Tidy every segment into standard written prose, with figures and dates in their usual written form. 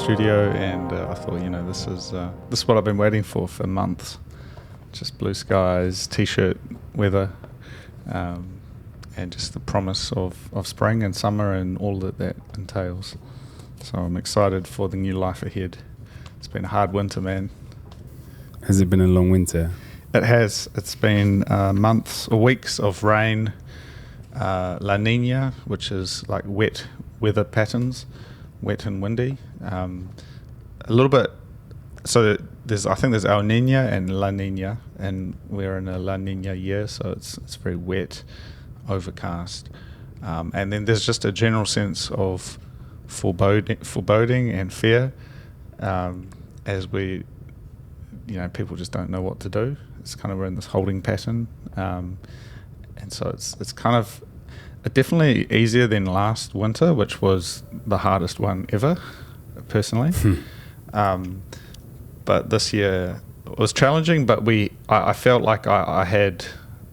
studio, and I thought, this is what I've been waiting for months. Just blue skies, t-shirt weather, and just the promise of spring and summer and all that entails. So I'm excited for the new life ahead. It's been a hard winter, man. Has it been a long winter? It has. It's been months or weeks of rain, La Nina, which is like wet weather patterns, wet and windy. A little bit. So I think there's El Nina and La Nina, and we're in a La Nina year, so it's very wet, overcast, and then there's just a general sense of foreboding and fear, as we, people just don't know what to do. It's kind of we're in this holding pattern, and so it's kind of definitely easier than last winter, which was the hardest one ever, personally. But this year was challenging, but I felt like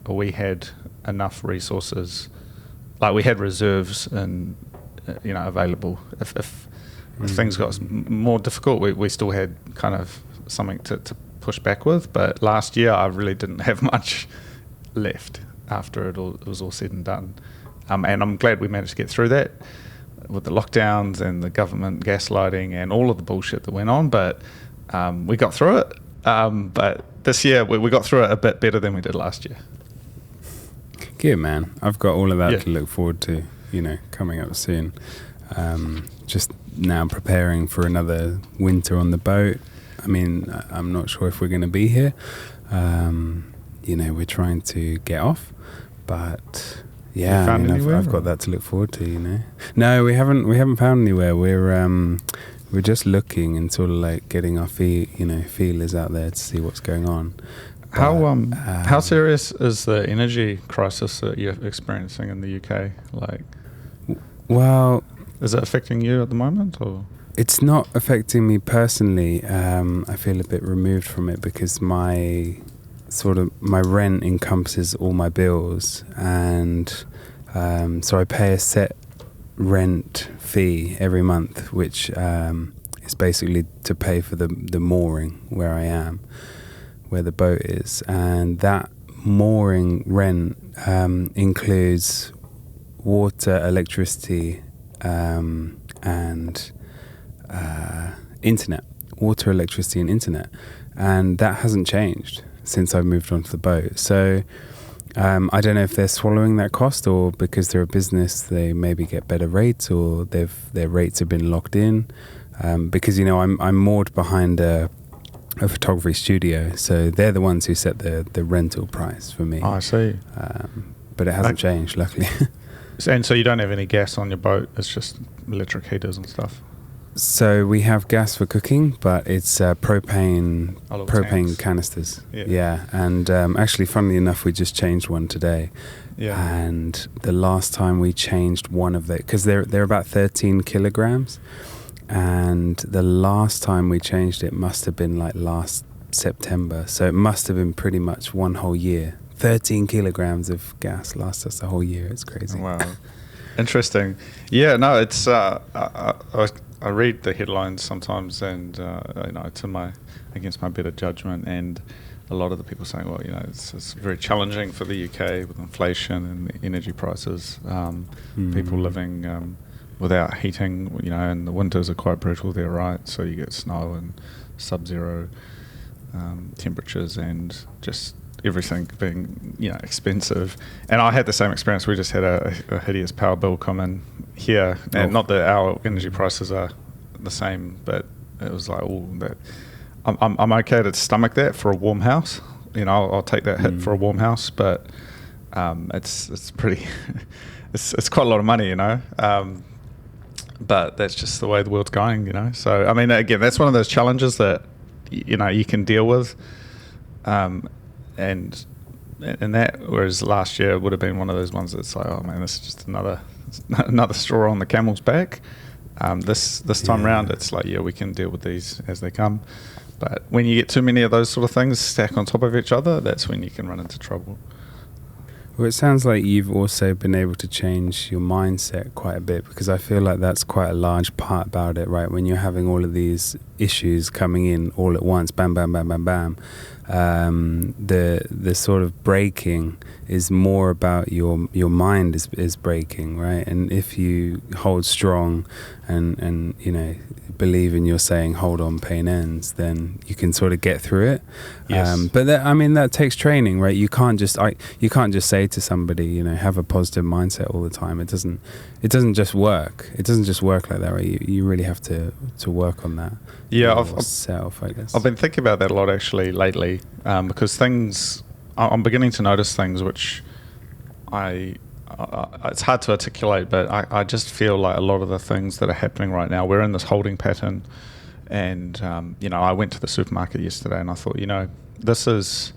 we had enough resources, like we had reserves and available. If things got more difficult, we still had kind of something to push back with. But last year I really didn't have much left after it was all said and done. And I'm glad we managed to get through that with the lockdowns and the government gaslighting and all of the bullshit that went on. But we got through it. But this year we got through it a bit better than we did last year. Good, man. I've got all of that to look forward to, coming up soon. Just now preparing for another winter on the boat. I mean, I'm not sure if we're going to be here. We're trying to get off, but yeah, I've got that to look forward to. No, we haven't found anywhere. We're just looking and sort of like getting our feelers out there to see what's going on. But, how serious is the energy crisis that you're experiencing in the UK? Well, is it affecting you at the moment, or? It's not affecting me personally. I feel a bit removed from it because my rent encompasses all my bills, and so I pay a set rent fee every month, which is basically to pay for the mooring where I am, where the boat is, and that mooring rent includes water, electricity, and internet. Water, electricity, and internet, and that hasn't changed since I moved onto the boat. So I don't know if they're swallowing that cost, or because they're a business, they maybe get better rates, or their rates have been locked in. Because I'm moored behind a photography studio, so they're the ones who set the rental price for me. Oh, I see. But it hasn't changed, luckily. And so you don't have any gas on your boat? It's just electric heaters and stuff. So we have gas for cooking, but it's propane tanks. Canisters. Yeah. And actually, funnily enough, we just changed one today. Yeah. And the last time we changed one of because they're about 13 kilograms, and the last time we changed it must have been like last September. So it must have been pretty much one whole year. 13 kilograms of gas lasts us a whole year. It's crazy. Wow. Interesting. Yeah, no, it's I read the headlines sometimes, and it's against my better judgment, and a lot of the people saying, well, it's very challenging for the UK with inflation and the energy prices, people living without heating, and the winters are quite brutal there, right? So you get snow and sub-zero temperatures, and just everything being expensive. And I had the same experience. We just had a hideous power bill come in here, and not that our energy prices are the same, but it was like, that I'm okay to stomach that for a warm house. I'll take that hit for a warm house, but it's pretty it's quite a lot of money, but that's just the way the world's going, so I mean, again, that's one of those challenges that you can deal with, and that, whereas last year would have been one of those ones that's like, oh man, this is just another straw on the camel's back. This time round, it's like, we can deal with these as they come. But when you get too many of those sort of things stack on top of each other, that's when you can run into trouble. Well, it sounds like you've also been able to change your mindset quite a bit, because I feel like that's quite a large part about it, right? When you're having all of these issues coming in all at once, bam, bam, bam, bam, bam, the sort of breaking is more about your mind is breaking, right? And if you hold strong and you know, believe in your saying, hold on, pain ends, then you can sort of get through it. Yes. But I mean, that takes training, right? You can't just say to somebody, you know, have a positive mindset all the time. It doesn't just work. It doesn't just work like that, right? You really have to work on that. Yeah, I guess. I've been thinking about that a lot actually lately, because I'm beginning to notice things which it's hard to articulate, but I just feel like a lot of the things that are happening right now, we're in this holding pattern. And, you know, I went to the supermarket yesterday and I thought, you know, this is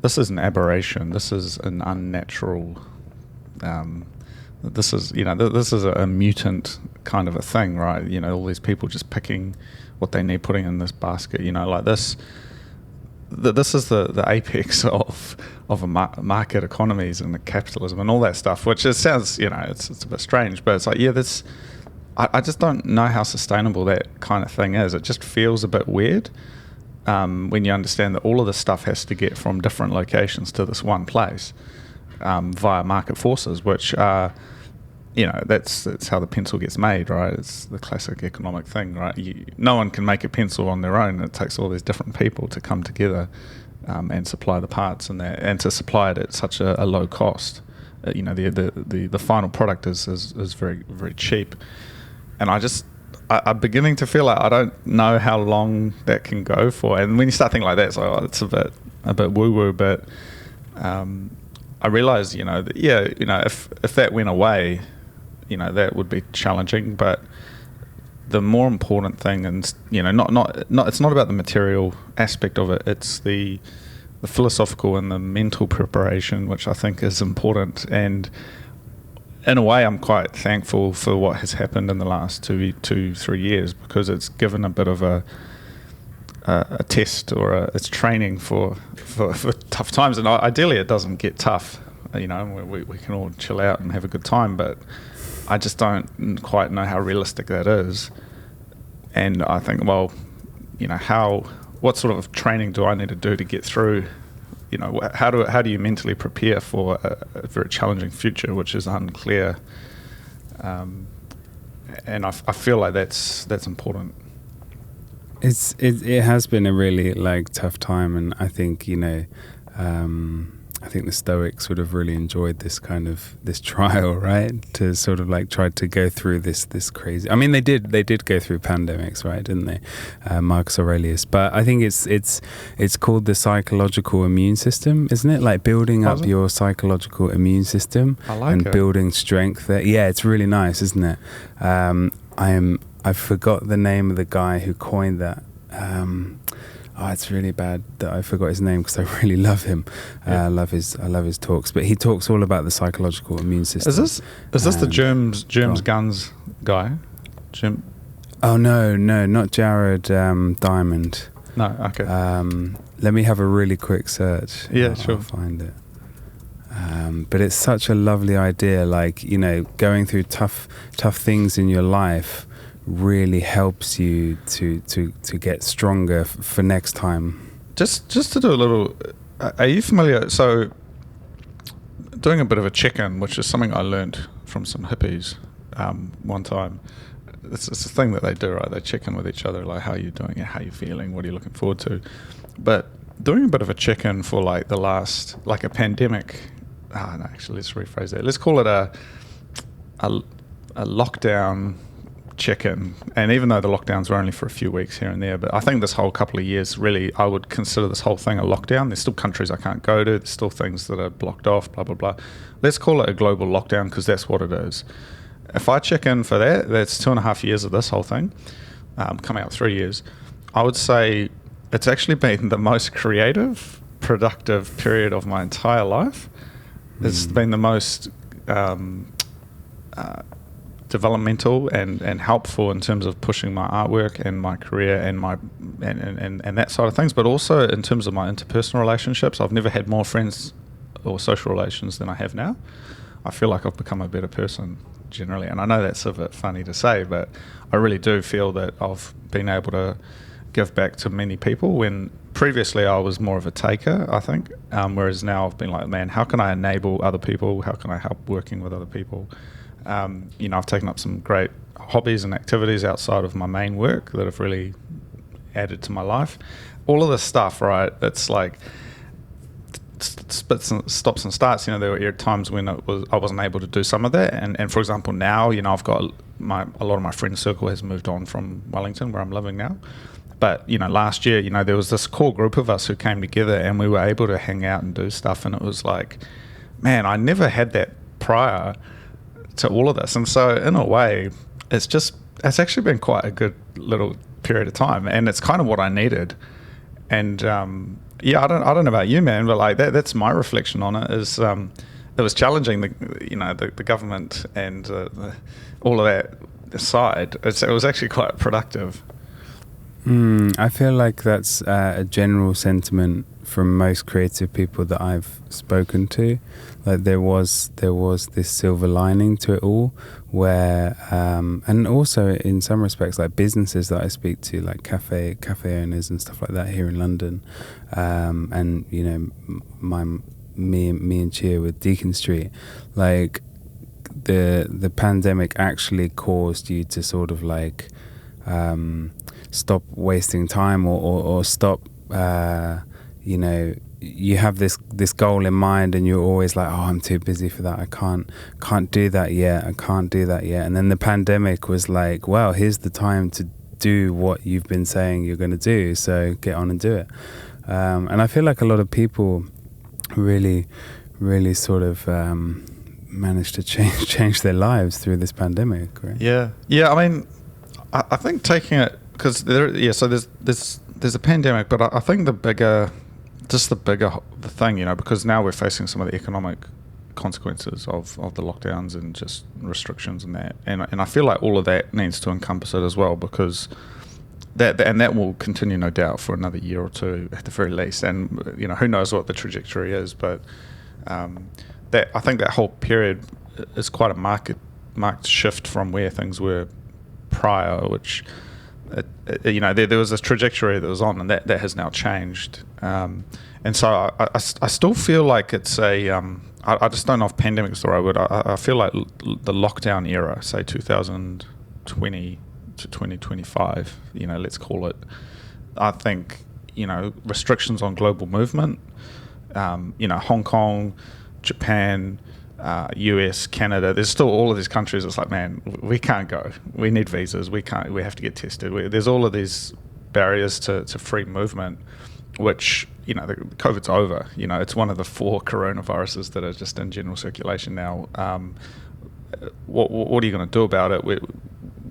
an aberration. This is an unnatural, this is a mutant kind of a thing, right? You know, all these people just picking what they need, putting in this basket, you know, like this. This is the apex of market economies and the capitalism and all that stuff, which it sounds, you know, it's a bit strange, but it's like, yeah, I just don't know how sustainable that kind of thing is. It just feels a bit weird when you understand that all of this stuff has to get from different locations to this one place via market forces, which are, you know, that's how the pencil gets made, right? It's the classic economic thing, right? No one can make a pencil on their own. It takes all these different people to come together and supply the parts and to supply it at such a low cost. You know, the final product is very, very cheap. And I'm beginning to feel like I don't know how long that can go for. And when you start thinking like that, it's like, it's a bit woo-woo, but I realize, you know, that, yeah, you know, if that went away, you know, that would be challenging. But the more important thing, and, you know, not it's not about the material aspect of it, it's the philosophical and the mental preparation, which I think is important. And in a way, I'm quite thankful for what has happened in the last 2-3 years, because it's given a bit of a test, or it's training for tough times. And ideally, it doesn't get tough. You know, we can all chill out and have a good time, but I just don't quite know how realistic that is. And I think, well, you know, what sort of training do I need to do to get through? You know, how do you mentally prepare for a very challenging future, which is unclear? And I feel like that's important. It has been a really tough time, and I think, you know, I think the Stoics would have really enjoyed this trial, right? To sort of try to go through this crazy. I mean, they did go through pandemics, right? Didn't they, Marcus Aurelius? But I think it's called the psychological immune system, isn't it? Like building up your psychological immune system and building strength there. Yeah, it's really nice, isn't it? I forgot the name of the guy who coined that. It's really bad that I forgot his name, because I really love him. Yeah. I love his talks. But he talks all about the psychological immune system. Is this the germs guns guy? Jim? Oh no, not Jared Diamond. No, okay. Let me have a really quick search. Yeah, sure. I'll find it. But it's such a lovely idea. Like, you know, going through tough things in your life really helps you to get stronger for next time. Just to do a little, are you familiar? So, doing a bit of a check-in, which is something I learned from some hippies one time. It's a thing that they do, right? They check in with each other, like, how are you doing, how are you feeling, what are you looking forward to? But doing a bit of a check-in for the last, a pandemic. No, actually, let's rephrase that. Let's call it a lockdown check-in. And even though the lockdowns were only for a few weeks here and there, but I think this whole couple of years, really, I would consider this whole thing a lockdown. There's still countries I can't go to. There's still things that are blocked off, blah, blah, blah. Let's call it a global lockdown, because that's what it is. If I check in for that, that's 2.5 years of this whole thing, coming up 3 years. I would say it's actually been the most creative, productive period of my entire life. It's been the most developmental and helpful in terms of pushing my artwork and my career and my and that side of things, but also in terms of my interpersonal relationships. I've never had more friends or social relations than I have now. I feel like I've become a better person generally, and I know that's a bit funny to say, but I really do feel that I've been able to give back to many people when previously I was more of a taker, I think, whereas now I've been like, man, how can I enable other people? How can I help working with other people? I've taken up some great hobbies and activities outside of my main work that have really added to my life. All of this stuff, right, it's like stops and starts. There were times when I wasn't able to do some of that, and for example now, I've got a lot of my friend circle has moved on from Wellington, where I'm living now. But last year, there was this core group of us who came together, and we were able to hang out and do stuff, and it was like, man, I never had that prior to all of this. And so in a way, it's actually been quite a good little period of time, and it's kind of what I needed. And I don't know about you, man, but like that's my reflection on it. Is it was challenging the government and all of that aside. It was actually quite productive. I feel like that's a general sentiment from most creative people that I've spoken to. Like there was this silver lining to it all, where and also in some respects, like businesses that I speak to, like cafe owners and stuff like that here in London, and me and Chia with Deacon Street, like the pandemic actually caused you to sort of like stop wasting time or stop you have this goal in mind and you're always like, oh, I'm too busy for that, I can't do that yet, and then the pandemic was like, well, here's the time to do what you've been saying you're going to do, so get on and do it. And I feel like a lot of people really sort of managed to change their lives through this pandemic, right? Yeah, I mean, I think taking it, because so there's a pandemic, but I think the bigger thing, because now we're facing some of the economic consequences of the lockdowns and just restrictions and that, and I feel like all of that needs to encompass it as well, because that will continue, no doubt, for another year or two at the very least, and who knows what the trajectory is, but that I think that whole period is quite a marked shift from where things were prior, which there was this trajectory that was on, and that has now changed, and so I still feel like it's I just don't know if pandemic is the right word. I feel like the lockdown era, say 2020 to 2025, let's call it, I think restrictions on global movement, Hong Kong, Japan, US, Canada, there's still all of these countries. It's like, man, we can't go. We need visas. We have to get tested. There's all of these barriers to free movement, which, the COVID's over. It's one of the 4 coronaviruses that are just in general circulation now. What are you going to do about it?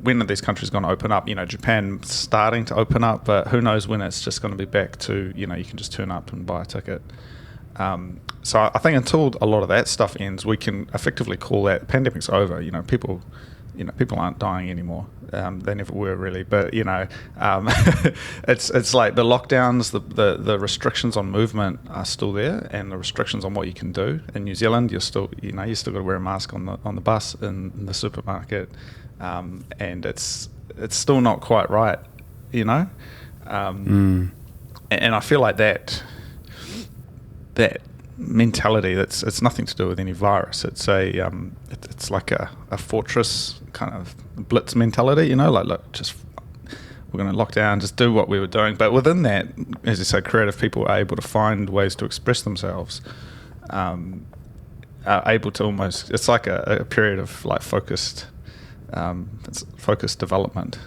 When are these countries going to open up? Japan's starting to open up, but who knows when it's just going to be back to, you can just turn up and buy a ticket. So I think until a lot of that stuff ends, we can effectively call that pandemic's over. People aren't dying anymore. They never were, really. But it's like the lockdowns, the restrictions on movement are still there, and the restrictions on what you can do. In New Zealand, you still got to wear a mask on the bus in the supermarket, and it's still not quite right, And I feel like that mentality, it's nothing to do with any virus. It's it's like a fortress kind of blitz mentality, like look, just we're going to lock down, just do what we were doing. But within that, as you say, creative people are able to find ways to express themselves, are able to almost, it's like a period of like focused development,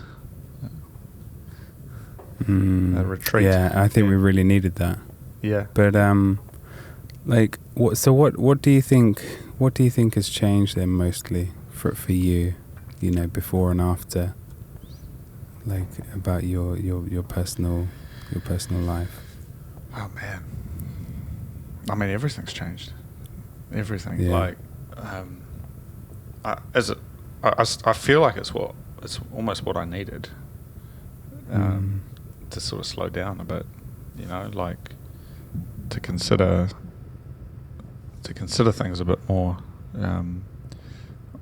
a retreat. Yeah, I think we really needed that. Yeah, but like what do you think has changed then mostly for you, before and after, like about your personal life? Oh man, I mean, everything's changed. Everything. Yeah. Like I feel like it's almost what I needed to sort of slow down a bit, like to consider to consider things a bit more.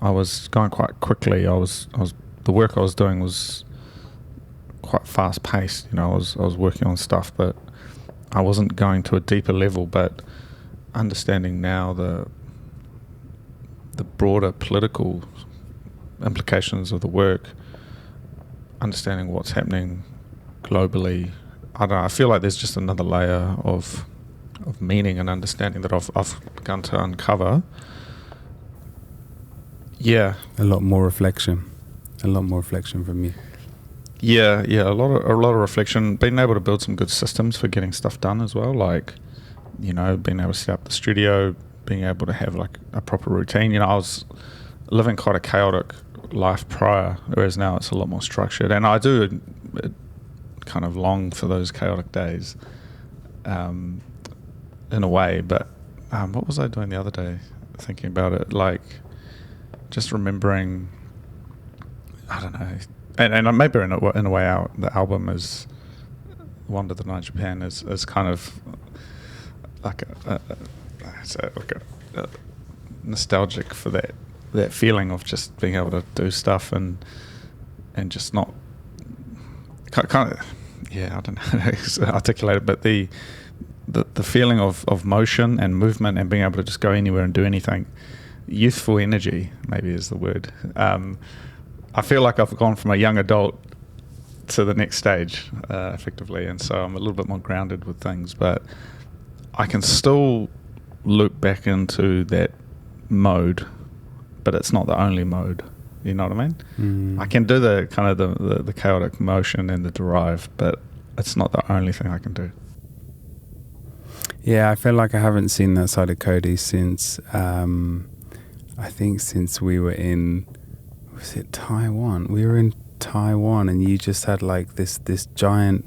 I was going quite quickly. The work I was doing was quite fast paced. I was working on stuff, but I wasn't going to a deeper level. But understanding now the broader political implications of the work, understanding what's happening globally, I don't know. I feel like there's just another layer of meaning and understanding that I've begun to uncover. Yeah, a lot more reflection from you. Yeah, a lot of reflection. Being able to build some good systems for getting stuff done as well, like being able to set up the studio, being able to have like a proper routine. I was living quite a chaotic life prior, whereas now it's a lot more structured, and I do kind of long for those chaotic days, in a way. But what was I doing the other day? Thinking about it, like just remembering. I don't know, and maybe in a way, the album is Wander the Night Japan is kind of like a nostalgic for that feeling of just being able to do stuff and just not kind of I don't know how to articulate it, but the feeling of motion and movement and being able to just go anywhere and do anything. Youthful energy maybe is the word. I feel like I've gone from a young adult to the next stage, effectively, and so I'm a little bit more grounded with things, but I can still loop back into that mode, but it's not the only mode. You know what I mean? I can do the kind of the chaotic motion and the drive, but it's not the only thing I can do. Yeah, I feel like I haven't seen that side of Cody since I think since we were in, was it Taiwan? We were in Taiwan, and you just had like this giant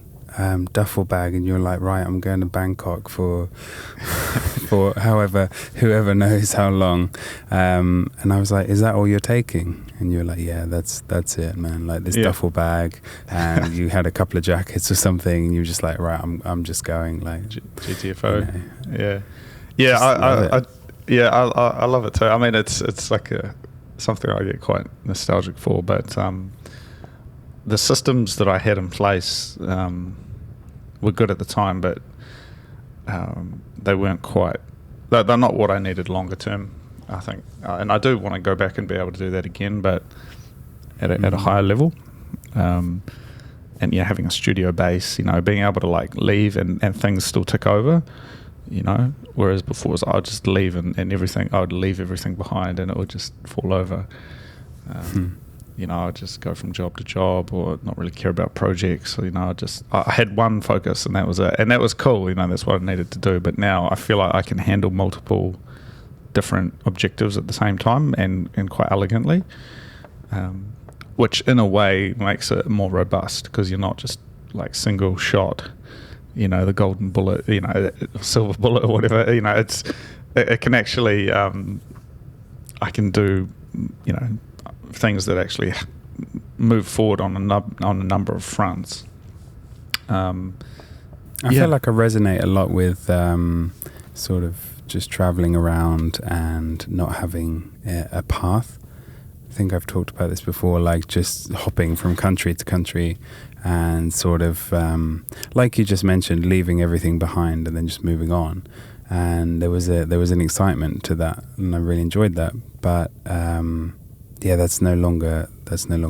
duffel bag, and you're like, right, I'm going to Bangkok for whoever knows how long. And I was like, is that all you're taking? And you're like, yeah, that's it, man. Like this duffel bag, and you had a couple of jackets or something, and you were just like, right, I'm just going like GTFO. I love it too. I mean, it's like something I get quite nostalgic for, but the systems that I had in place were good at the time, but they weren't quite. They're not what I needed longer term, I think, and I do want to go back and be able to do that again, but at a higher level. And having a studio base, being able to like leave and things still tick over. Whereas before I would just leave and everything, I would leave everything behind and it would just fall over. I would just go from job to job or not really care about projects. So, I had one focus and that was it. And that was cool, that's what I needed to do. But now I feel like I can handle multiple different objectives at the same time and quite elegantly, which in a way makes it more robust because you're not just like single shot. The golden bullet, silver bullet or whatever, it can actually, I can do, things that actually move forward on a number of fronts. I feel like I resonate a lot with sort of just traveling around and not having a path. I think I've talked about this before, like just hopping from country to country and sort of, like you just mentioned, leaving everything behind and then just moving on. And there was an excitement to that, and I really enjoyed that. But that's no longer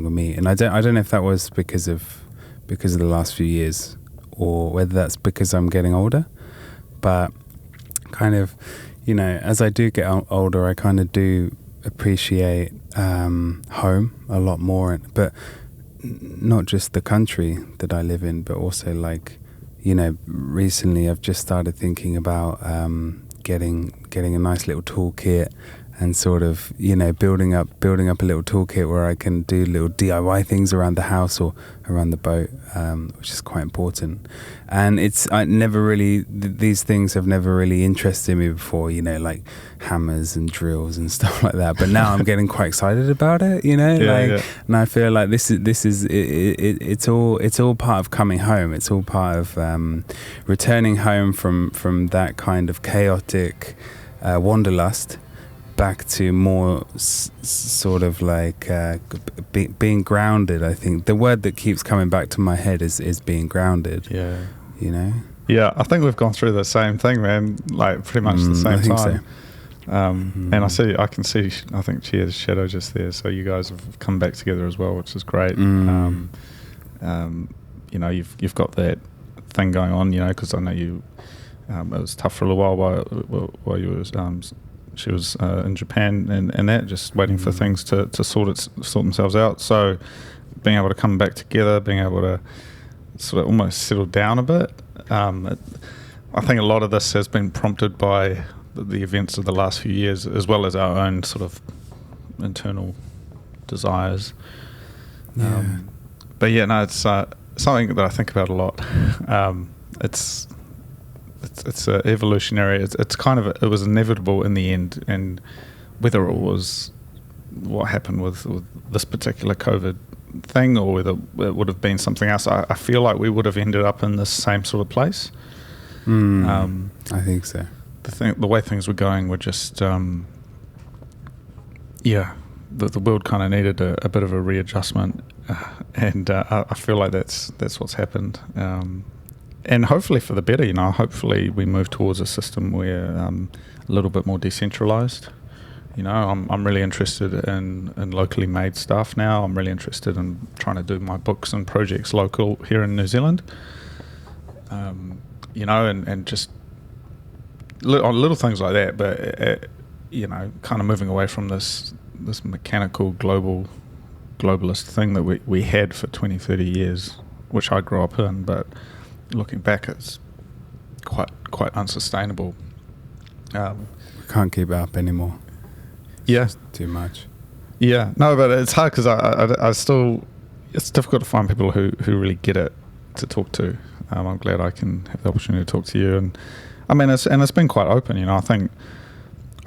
me. And I don't know if that was because of the last few years, or whether that's because I'm getting older. But kind of, as I do get older, I kind of do appreciate home a lot more, but not just the country that I live in, but also like, recently I've just started thinking about getting a nice little toolkit and sort of, building up a little toolkit where I can do little DIY things around the house or around the boat, which is quite important. And these things have never really interested me before, like hammers and drills and stuff like that. But now I'm getting quite excited about it, and I feel like this is it's all part of coming home. It's all part of returning home from that kind of chaotic wanderlust back to more sort of like being grounded. I think the word that keeps coming back to my head is being grounded. Yeah. You know? Yeah, I think we've gone through the same thing, man, like pretty much the same I think time. so. And I can see, I think she has shadow just there. So you guys have come back together as well, which is great. You know, you've got that thing going on, you know, because I know you, it was tough for a little while you was, she was in Japan and that, just waiting for things to sort themselves out. So being able to come back together, being able to sort of almost settle down a bit. I think a lot of this has been prompted by the events of the last few years, as well as our own sort of internal desires. But yeah, no, it's something that I think about a lot. It's evolutionary. It's kind of it was inevitable in the end, and whether it was what happened with this particular COVID thing, or whether it would have been something else, I feel like we would have ended up in the same sort of place. I think so. The way things were going were just, the world kind of needed a bit of a readjustment, and I feel like that's what's happened, and hopefully for the better. You know, hopefully we move towards a system where a little bit more decentralized. You know, I'm really interested in locally made stuff now. I'm really interested in trying to do my books and projects local here in New Zealand. You know, and just little things like that, but you know, kind of moving away from this mechanical globalist thing that we had for 20, 30 years, which I grew up in, but looking back, it's quite unsustainable. We can't keep it up anymore. Yeah, it's too much. Yeah, no, but it's hard because I still, it's difficult to find people who really get it to talk to. I'm glad I can have the opportunity to talk to you, and I mean, it's been quite open. You know, I think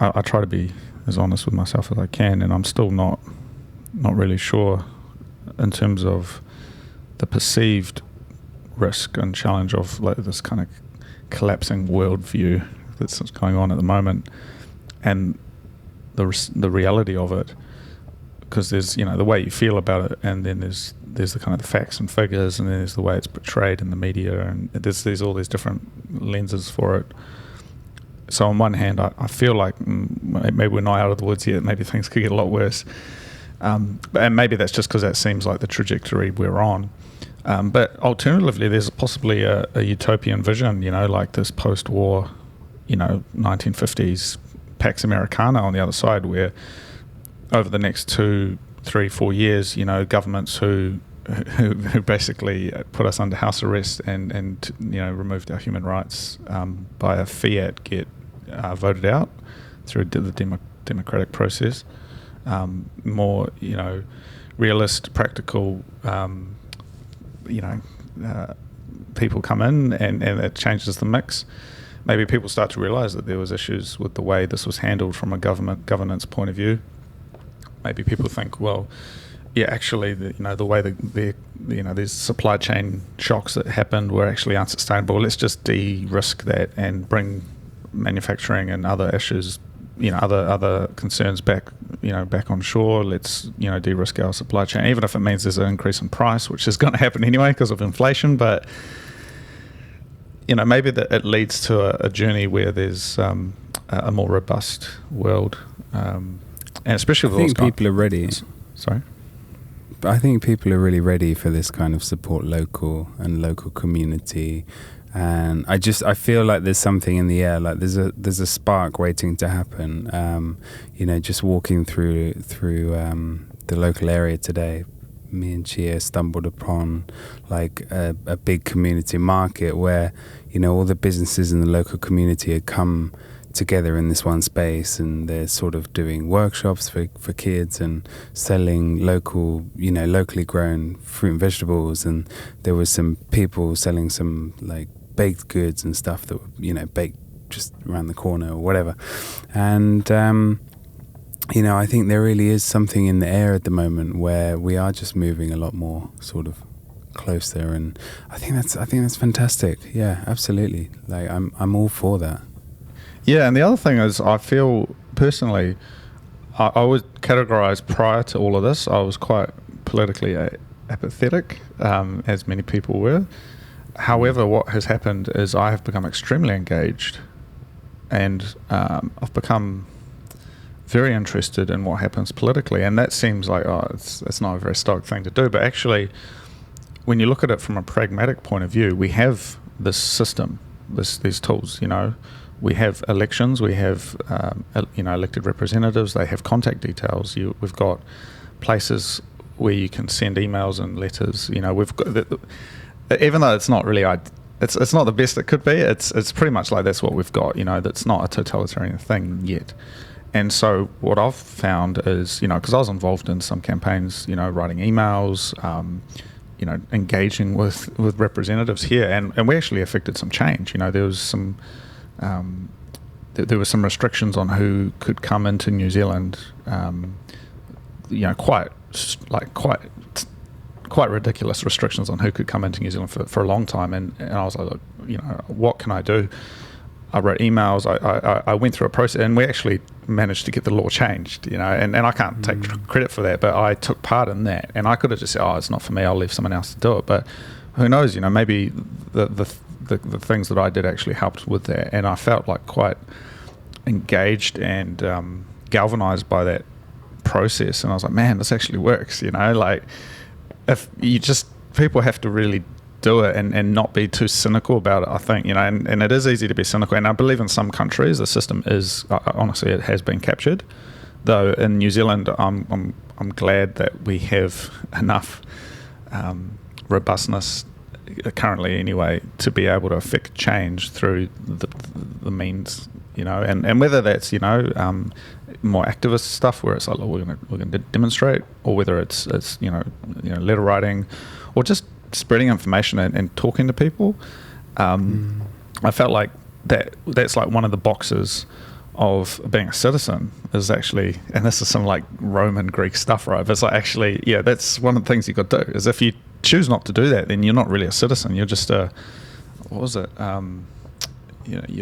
I try to be as honest with myself as I can, and I'm still not really sure in terms of the perceived risk and challenge of like this kind of collapsing worldview that's going on at the moment, and the reality of it. Because there's, you know, the way you feel about it, and then there's the kind of the facts and figures, and then there's the way it's portrayed in the media, and there's all these different lenses for it. So on one hand, I feel like maybe we're not out of the woods yet. Maybe things could get a lot worse, and maybe that's just because that seems like the trajectory we're on. But alternatively, there's possibly a utopian vision, you know, like this post-war, you know, 1950s Pax Americana on the other side, where over the next 2, 3, 4 years, you know, governments who basically put us under house arrest and you know, removed our human rights by a fiat get voted out through the democratic process. More, you know, realist, practical, you know, people come in and it changes the mix. Maybe people start to realise that there was issues with the way this was handled from a governance point of view. Maybe people think, well, yeah, actually, you know, the way you know, these supply chain shocks that happened were actually unsustainable. Let's just de-risk that and bring manufacturing and other issues, you know, other concerns back on shore. Let's, you know, de-risk our supply chain, even if it means there's an increase in price, which is going to happen anyway because of inflation. But you know, maybe that it leads to a journey where there's a more robust world. And especially with I think people are ready. Sorry? I think people are really ready for this kind of support local community. And I feel like there's something in the air, like there's a spark waiting to happen. You know, just walking through the local area today, me and Chia stumbled upon like a big community market where, you know, all the businesses in the local community had come together in this one space, and they're sort of doing workshops for kids and selling locally grown fruit and vegetables. And there was some people selling some like baked goods and stuff that were, you know, baked just around the corner or whatever. And you know, I think there really is something in the air at the moment where we are just moving a lot more sort of closer, and I think that's fantastic. Yeah, absolutely. Like I'm all for that. Yeah, and the other thing is, I feel personally, I would categorise prior to all of this, I was quite politically apathetic, as many people were. However, what has happened is I have become extremely engaged, and I've become very interested in what happens politically. And that seems like, it's not a very stoic thing to do, but actually, when you look at it from a pragmatic point of view, we have this system, these tools. We have elections, we have elected representatives. They have contact details. We've got places where you can send emails and letters. We've got even though it's not really it's not the best it could be. It's pretty much like that's what we've got. That's not a totalitarian thing yet. And so what I've found is, because I was involved in some campaigns, writing emails, engaging with representatives here, and we actually affected some change. There was some there were some restrictions on who could come into New Zealand. Quite ridiculous restrictions on who could come into New Zealand for a long time, and I was like, look, what can I do? I wrote emails. I went through a process, and we actually managed to get the law changed. And I can't take credit for that, but I took part in that. And I could have just said, "Oh, it's not for me. I'll leave someone else to do it." But who knows? Maybe the things that I did actually helped with that, and I felt like quite engaged and galvanized by that process. And I was like, "Man, this actually works." Like if you just people have to really do it and not be too cynical about it, I think, and it is easy to be cynical, and I believe in some countries the system is honestly, it has been captured, though in New Zealand I'm glad that we have enough robustness currently anyway to be able to affect change through the means, and whether that's more activist stuff where it's like, we're going to demonstrate, or whether it's letter writing or just spreading information and talking to people. I felt like that's like one of the boxes of being a citizen is actually, and this is some like Roman Greek stuff, right? But it's like, actually, yeah, that's one of the things you got to do, is if you choose not to do that, then you're not really a citizen. You're just you're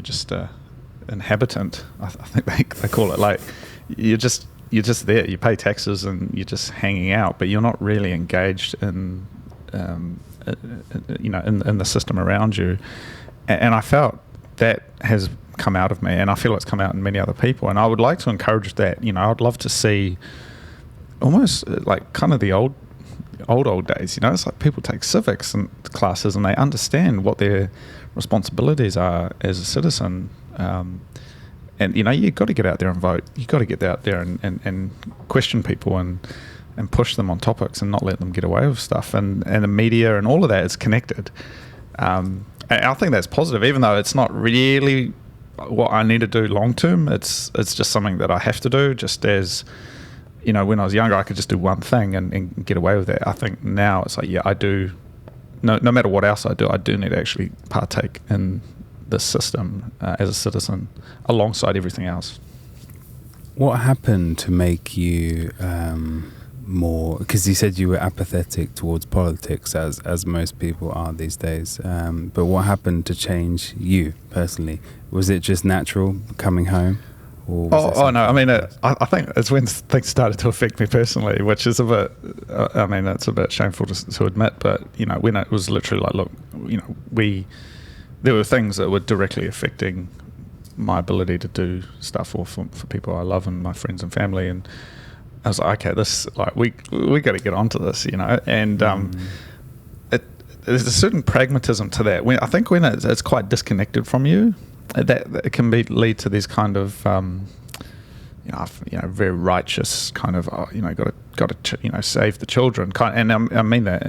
just a inhabitant. I think they call it, like you're just there. You pay taxes and you're just hanging out, but you're not really engaged in in the system around you. And I felt that has come out of me, and I feel it's come out in many other people, and I would like to encourage that. I'd love to see almost like kind of the old days. It's like people take civics and classes and they understand what their responsibilities are as a citizen, and you've got to get out there and vote. You've got to get out there and question people and push them on topics and not let them get away with stuff. And the media and all of that is connected. I think that's positive, even though it's not really what I need to do long term. It's just something that I have to do. Just as when I was younger, I could just do one thing and get away with that. I think now it's like, yeah, I do. No matter what else I do need to actually partake in this system as a citizen alongside everything else. What happened to make you more, because you said you were apathetic towards politics, as most people are these days, but what happened to change you personally? Was it just natural coming home? Or no, I mean, I think it's when things started to affect me personally, which is a bit, it's a bit shameful to admit, but when it was literally like, look, there were things that were directly affecting my ability to do stuff for people I love and my friends and family, and I was like, okay, this, like, we got to get onto this, and there's a certain pragmatism to that. I think when it's quite disconnected from you, that it can lead to these kind of very righteous kind of got to save the children kind, and I mean that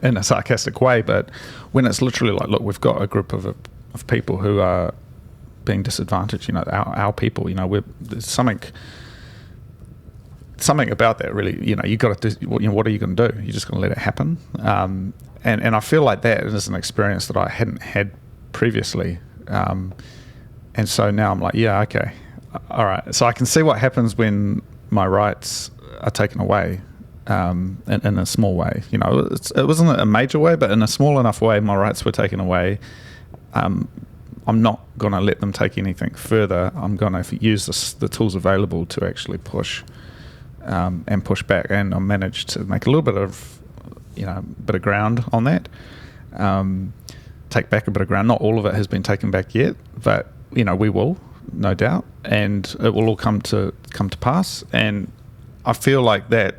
in a sarcastic way, but when it's literally like, look, we've got a group of people who are being disadvantaged, our people, there's something about that really, you got to do, what are you going to do? You're just going to let it happen, and I feel like that is an experience that I hadn't had previously, and so now I'm like, yeah, okay, all right, so I can see what happens when my rights are taken away, in a small way. It wasn't a major way, but in a small enough way my rights were taken away. I'm not going to let them take anything further. I'm going to use the tools available to actually push and push back. And I managed to make a little bit of, bit of ground on that. Take back a bit of ground. Not all of it has been taken back yet, but we will, no doubt, and it will all come to pass. And I feel like that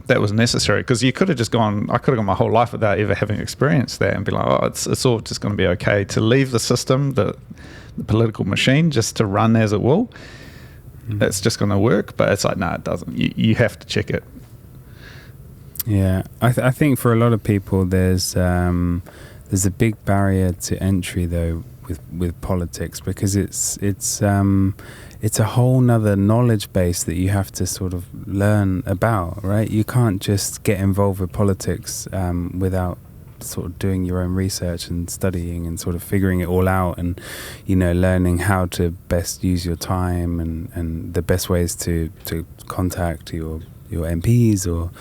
was necessary, because I could have gone my whole life without ever having experienced that and be like, oh, it's all just going to be okay, to leave the system, the political machine, just to run as it will. It's just going to work. But it's like, no, it doesn't. You have to check it. Yeah, I think for a lot of people there's a big barrier to entry though with politics, because it's a whole nother knowledge base that you have to sort of learn about, right? You can't just get involved with politics without sort of doing your own research and studying and sort of figuring it all out, and learning how to best use your time and the best ways to contact your MPs or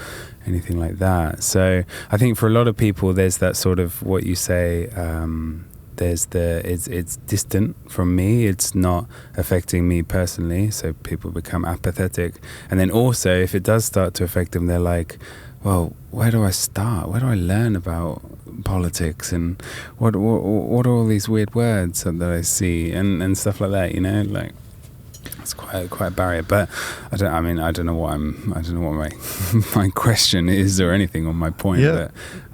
anything like that. So I think for a lot of people there's that sort of what you say, it's distant from me, it's not affecting me personally, so people become apathetic. And then also if it does start to affect them, they're like, well, where do I start? Where do I learn about politics? And what are all these weird words that I see and stuff like that, like it's quite a barrier. But I don't know what my question is or anything on my point. Yeah.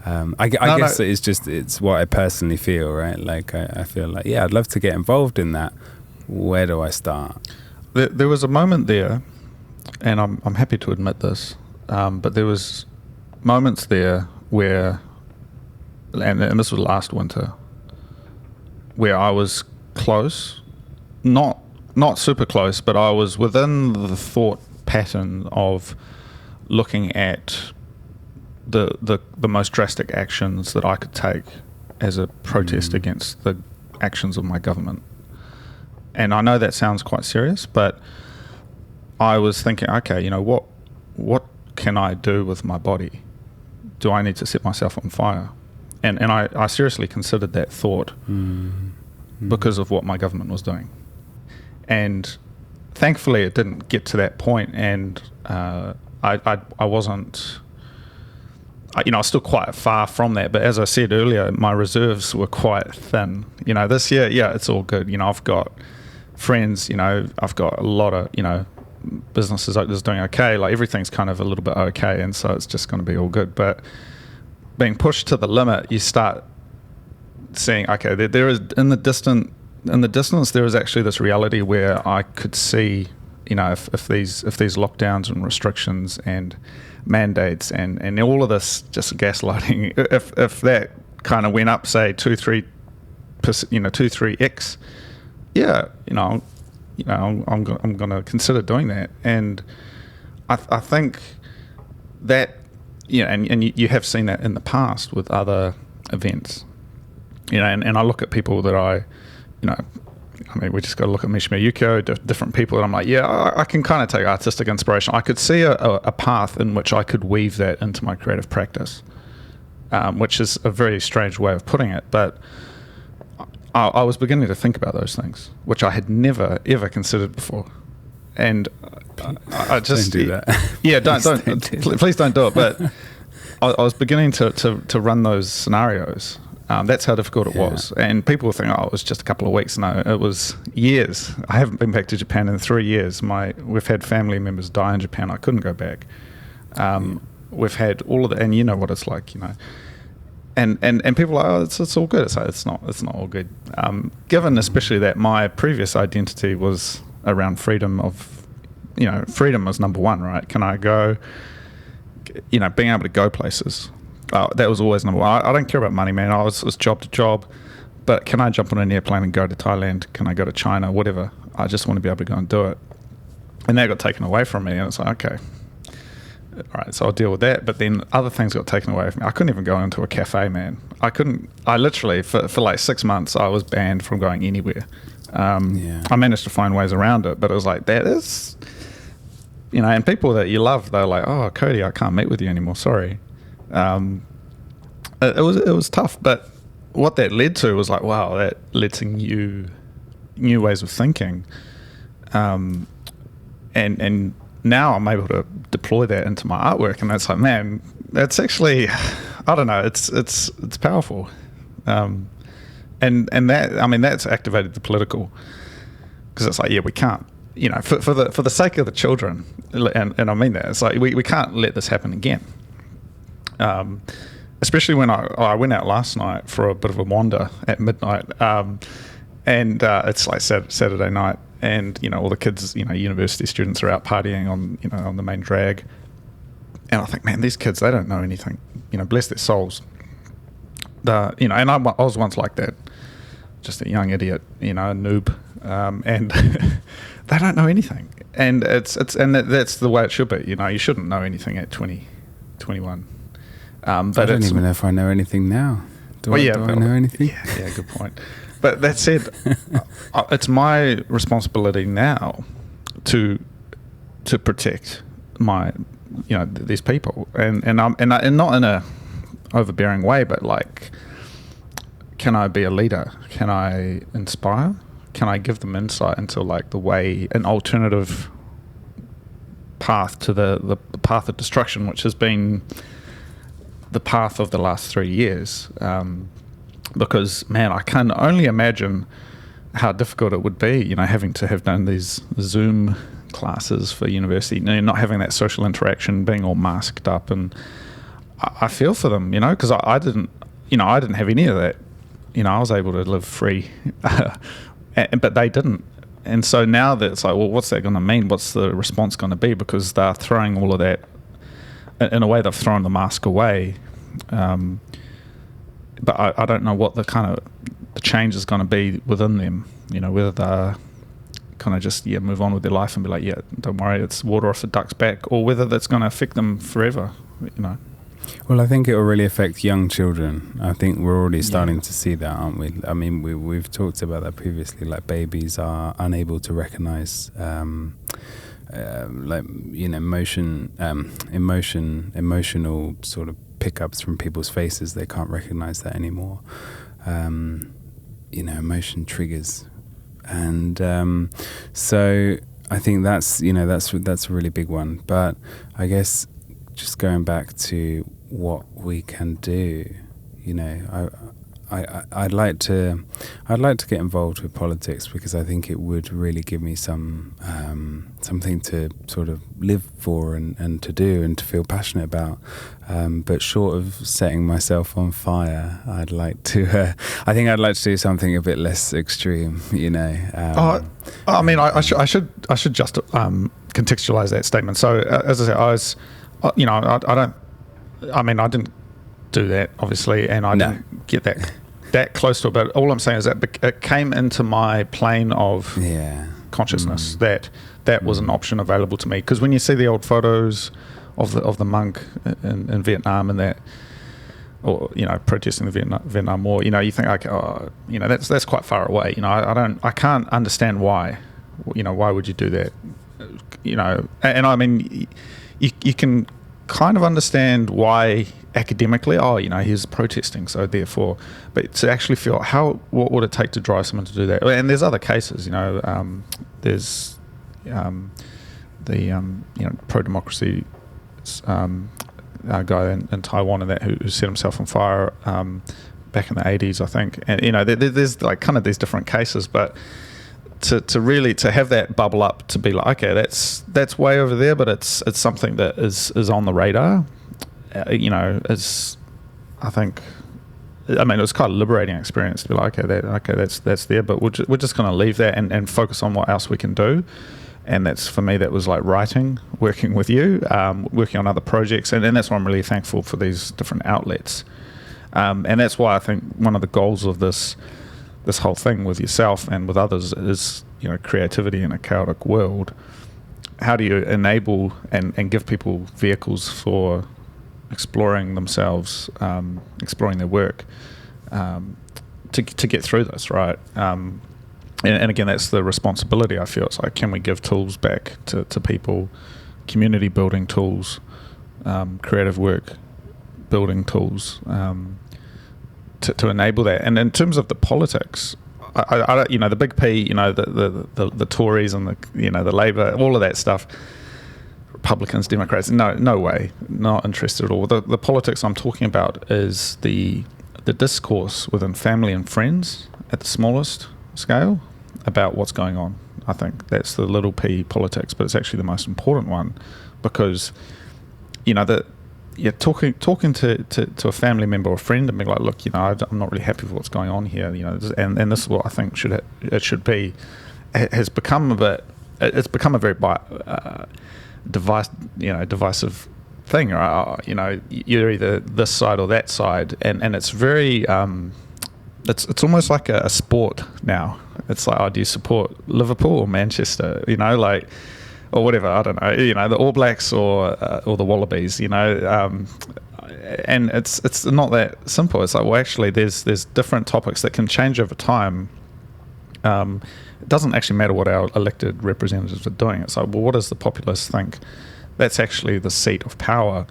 But I guess it's what I personally feel, right? Like I feel like, I'd love to get involved in that. Where do I start? There was a moment there, and I'm happy to admit this, but there was moments there where, and this was last winter, where I was close, not super close, but I was within the thought pattern of looking at the most drastic actions that I could take as a protest against the actions of my government. And I know that sounds quite serious, but I was thinking, okay, what can I do with my body? Do I need to set myself on fire? And I seriously considered that thought because of what my government was doing. And thankfully it didn't get to that point, and I wasn't, I was still quite far from that. But as I said earlier, my reserves were quite thin. This year, it's all good. I've got friends, I've got a lot of, businesses that's doing okay. Like everything's kind of a little bit okay, and so it's just going to be all good. But being pushed to the limit, you start seeing, okay, there is in the distance there is actually this reality where I could see, if these lockdowns and restrictions and mandates and all of this just gaslighting, if that kind of went up, say 2-3x, I'm going to consider doing that. And I think that, and you have seen that in the past with other events, and I look at people that we just got to look at Mishima Yukio, different people, and I'm like, I can kind of take artistic inspiration. I could see a path in which I could weave that into my creative practice, which is a very strange way of putting it, but I was beginning to think about those things, which I had never ever considered before, and I just don't do that. Yeah, please don't do it. But I was beginning to run those scenarios. That's how difficult it was, and people think, it was just a couple of weeks. No, it was years. I haven't been back to Japan in 3 years. We've had family members die in Japan. I couldn't go back. We've had all of that, and you know what it's like, And people are like, it's all good. It's like, it's not all good. Given especially that my previous identity was around freedom of, freedom was number one, right? Can I go, being able to go places. That was always number one. I don't care about money, man. I was job to job. But can I jump on an airplane and go to Thailand? Can I go to China? Whatever. I just want to be able to go and do it. And that got taken away from me. And it's like, okay. All right, so I'll deal with that. But then other things got taken away from me. I couldn't even go into a cafe, man. I literally, for like 6 months, I was banned from going anywhere. I managed to find ways around it, but it was like, that is, and people that you love, they're like, oh, Cody, I can't meet with you anymore. Sorry. It was tough, but what that led to was like, wow, that led to new ways of thinking, and now I'm able to deploy that into my artwork, and that's like, man, that's actually, I don't know, it's powerful, and that, I mean, that's activated the political, because it's like, yeah, we can't, for the sake of the children, and I mean that, it's like we can't let this happen again. Especially when I went out last night for a bit of a wander at midnight, and it's like Saturday night, and all the kids, university students are out partying on the main drag, and I think, man, these kids, they don't know anything, bless their souls. And I was once like that, just a young idiot, a noob, and they don't know anything, and that's the way it should be. You shouldn't know anything at 20, 21. But I don't even know if I know anything now. Do I know anything? Yeah, good point. But that said, it's my responsibility now to protect my, these people, and not in a overbearing way, but like, can I be a leader? Can I inspire? Can I give them insight into like the way, an alternative path to the path of destruction, which has been the path of the last 3 years? Because, man, I can only imagine how difficult it would be, having to have done these Zoom classes for university, not having that social interaction, being all masked up, and I feel for them, because I didn't have any of that. I was able to live free, but they didn't. And so now that it's like, well, what's that going to mean? What's the response going to be? Because they're throwing all of that, in a way, they've thrown the mask away. But I don't know what the change is going to be within them, whether they're kind of just, move on with their life and be like, yeah, don't worry, it's water off the duck's back, or whether that's going to affect them forever, Well, I think it will really affect young children. I think we're already starting to see that, aren't we? I mean, we've talked about that previously, like babies are unable to recognize emotional sort of pickups from people's faces. They can't recognize that anymore. Emotion triggers, and so I think that's a really big one. But I guess just going back to what we can do, I'd like to get involved with politics, because I think it would really give me something to sort of live for and to do and to feel passionate about. But short of setting myself on fire, I'd like to. I think I'd like to do something a bit less extreme. I should just contextualize that statement. So as I said, I was, I didn't do that, obviously, and I didn't get that close to it. But all I'm saying is that it came into my plane of consciousness that was an option available to me. Because when you see the old photos of the monk in Vietnam and that, or protesting the Vietnam War, you think like, that's quite far away. I can't understand why. Why would you do that? And I mean, you can kind of understand why academically, he's protesting, so therefore, but to actually feel what would it take to drive someone to do that? And there's other cases, there's the pro-democracy guy in Taiwan and that who set himself on fire back in the 80s, I think, and there's like kind of these different cases, but to really have that bubble up, to be like, okay, that's way over there, but it's something that is on the radar. Is, I think, it was quite a liberating experience to be like, okay, that's there, but we're just going to leave that and focus on what else we can do. And that's, for me, that was like writing, working with you, working on other projects, and that's why I'm really thankful for these different outlets. And that's why I think one of the goals of this whole thing with yourself and with others is, creativity in a chaotic world. How do you enable and give people vehicles for exploring themselves, exploring their work, to get through this, right? And again, that's the responsibility, I feel. It's like, can we give tools back to people, community building tools, creative work building tools, to enable that. And in terms of the politics, I don't, the big P, the Tories and the Labour, all of that stuff, Republicans, Democrats, no way, not interested at all. The politics I'm talking about is the discourse within family and friends at the smallest scale about what's going on. I think that's the little p politics, but it's actually the most important one, because talking to a family member or a friend and being like, look, I'm not really happy with what's going on here, and this is what I think it should be, has become a very divisive thing. You're either this side or that side, and it's very it's almost like a sport now. It's like, do you support Liverpool or Manchester? Or whatever. I don't know. The All Blacks or the Wallabies. And it's not that simple. It's like, well, actually, there's different topics that can change over time. It doesn't actually matter what our elected representatives are doing. It's like, well, what does the populace think? That's actually the seat of power.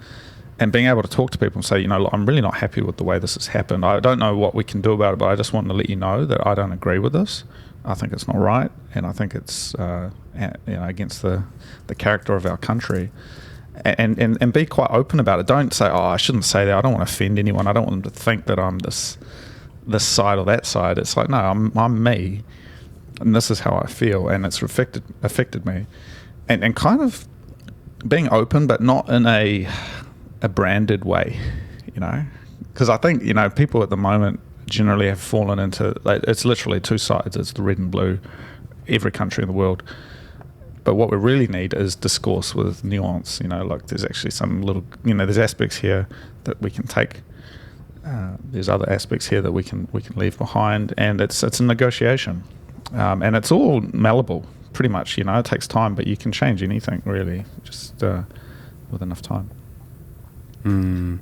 And being able to talk to people and say, look, I'm really not happy with the way this has happened. I don't know what we can do about it, but I just want to let you know that I don't agree with this. I think it's not right, and I think it's against the character of our country. And be quite open about it. Don't say, I shouldn't say that. I don't want to offend anyone. I don't want them to think that I'm this side or that side. It's like, no, I'm me, and this is how I feel, and it's affected me, and kind of being open, but not in a branded way, because I think people at the moment generally have fallen into, it's literally two sides. It's the red and blue, every country in the world. But what we really need is discourse with nuance. There's actually some little, there's aspects here that we can take. There's other aspects here that we can leave behind, and it's a negotiation, and it's all malleable, pretty much. It takes time, but you can change anything really, just with enough time.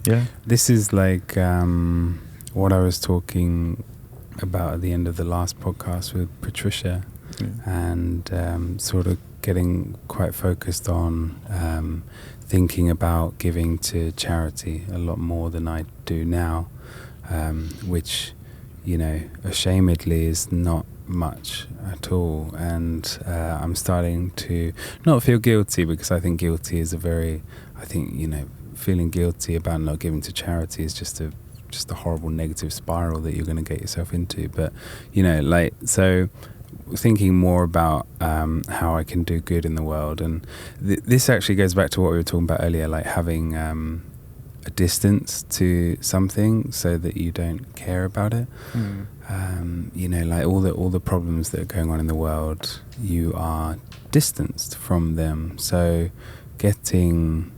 Yeah. This is like what I was talking about at the end of the last podcast with Patricia, and sort of getting quite focused on thinking about giving to charity a lot more than I do now, which, ashamedly is not much at all. And I'm starting to not feel guilty, because I think guilty is feeling guilty about not giving to charity is just a horrible negative spiral that you're going to get yourself into. But so thinking more about how I can do good in the world, and this actually goes back to what we were talking about earlier, like having a distance to something so that you don't care about it. Like all the problems that are going on in the world, you are distanced from them. So getting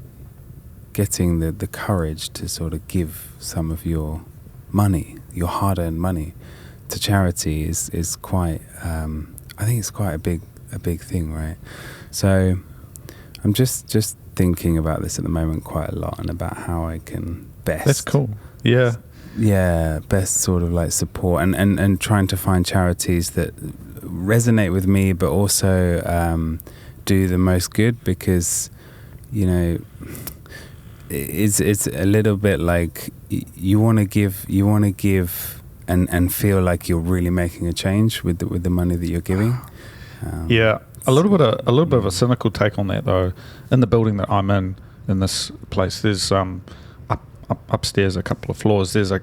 the courage to sort of give some of your money, your hard-earned money, to charity is quite, I think it's quite a big thing, right? So I'm just thinking about this at the moment quite a lot, and about how I can best. That's cool. Yeah. Yeah, best sort of like support and trying to find charities that resonate with me, but also do the most good, because it's a little bit like you want to give and feel like you're really making a change with the money that you're giving. Yeah, a little bit of a cynical take on that though. In the building that I'm in this place, there's upstairs a couple of floors. There's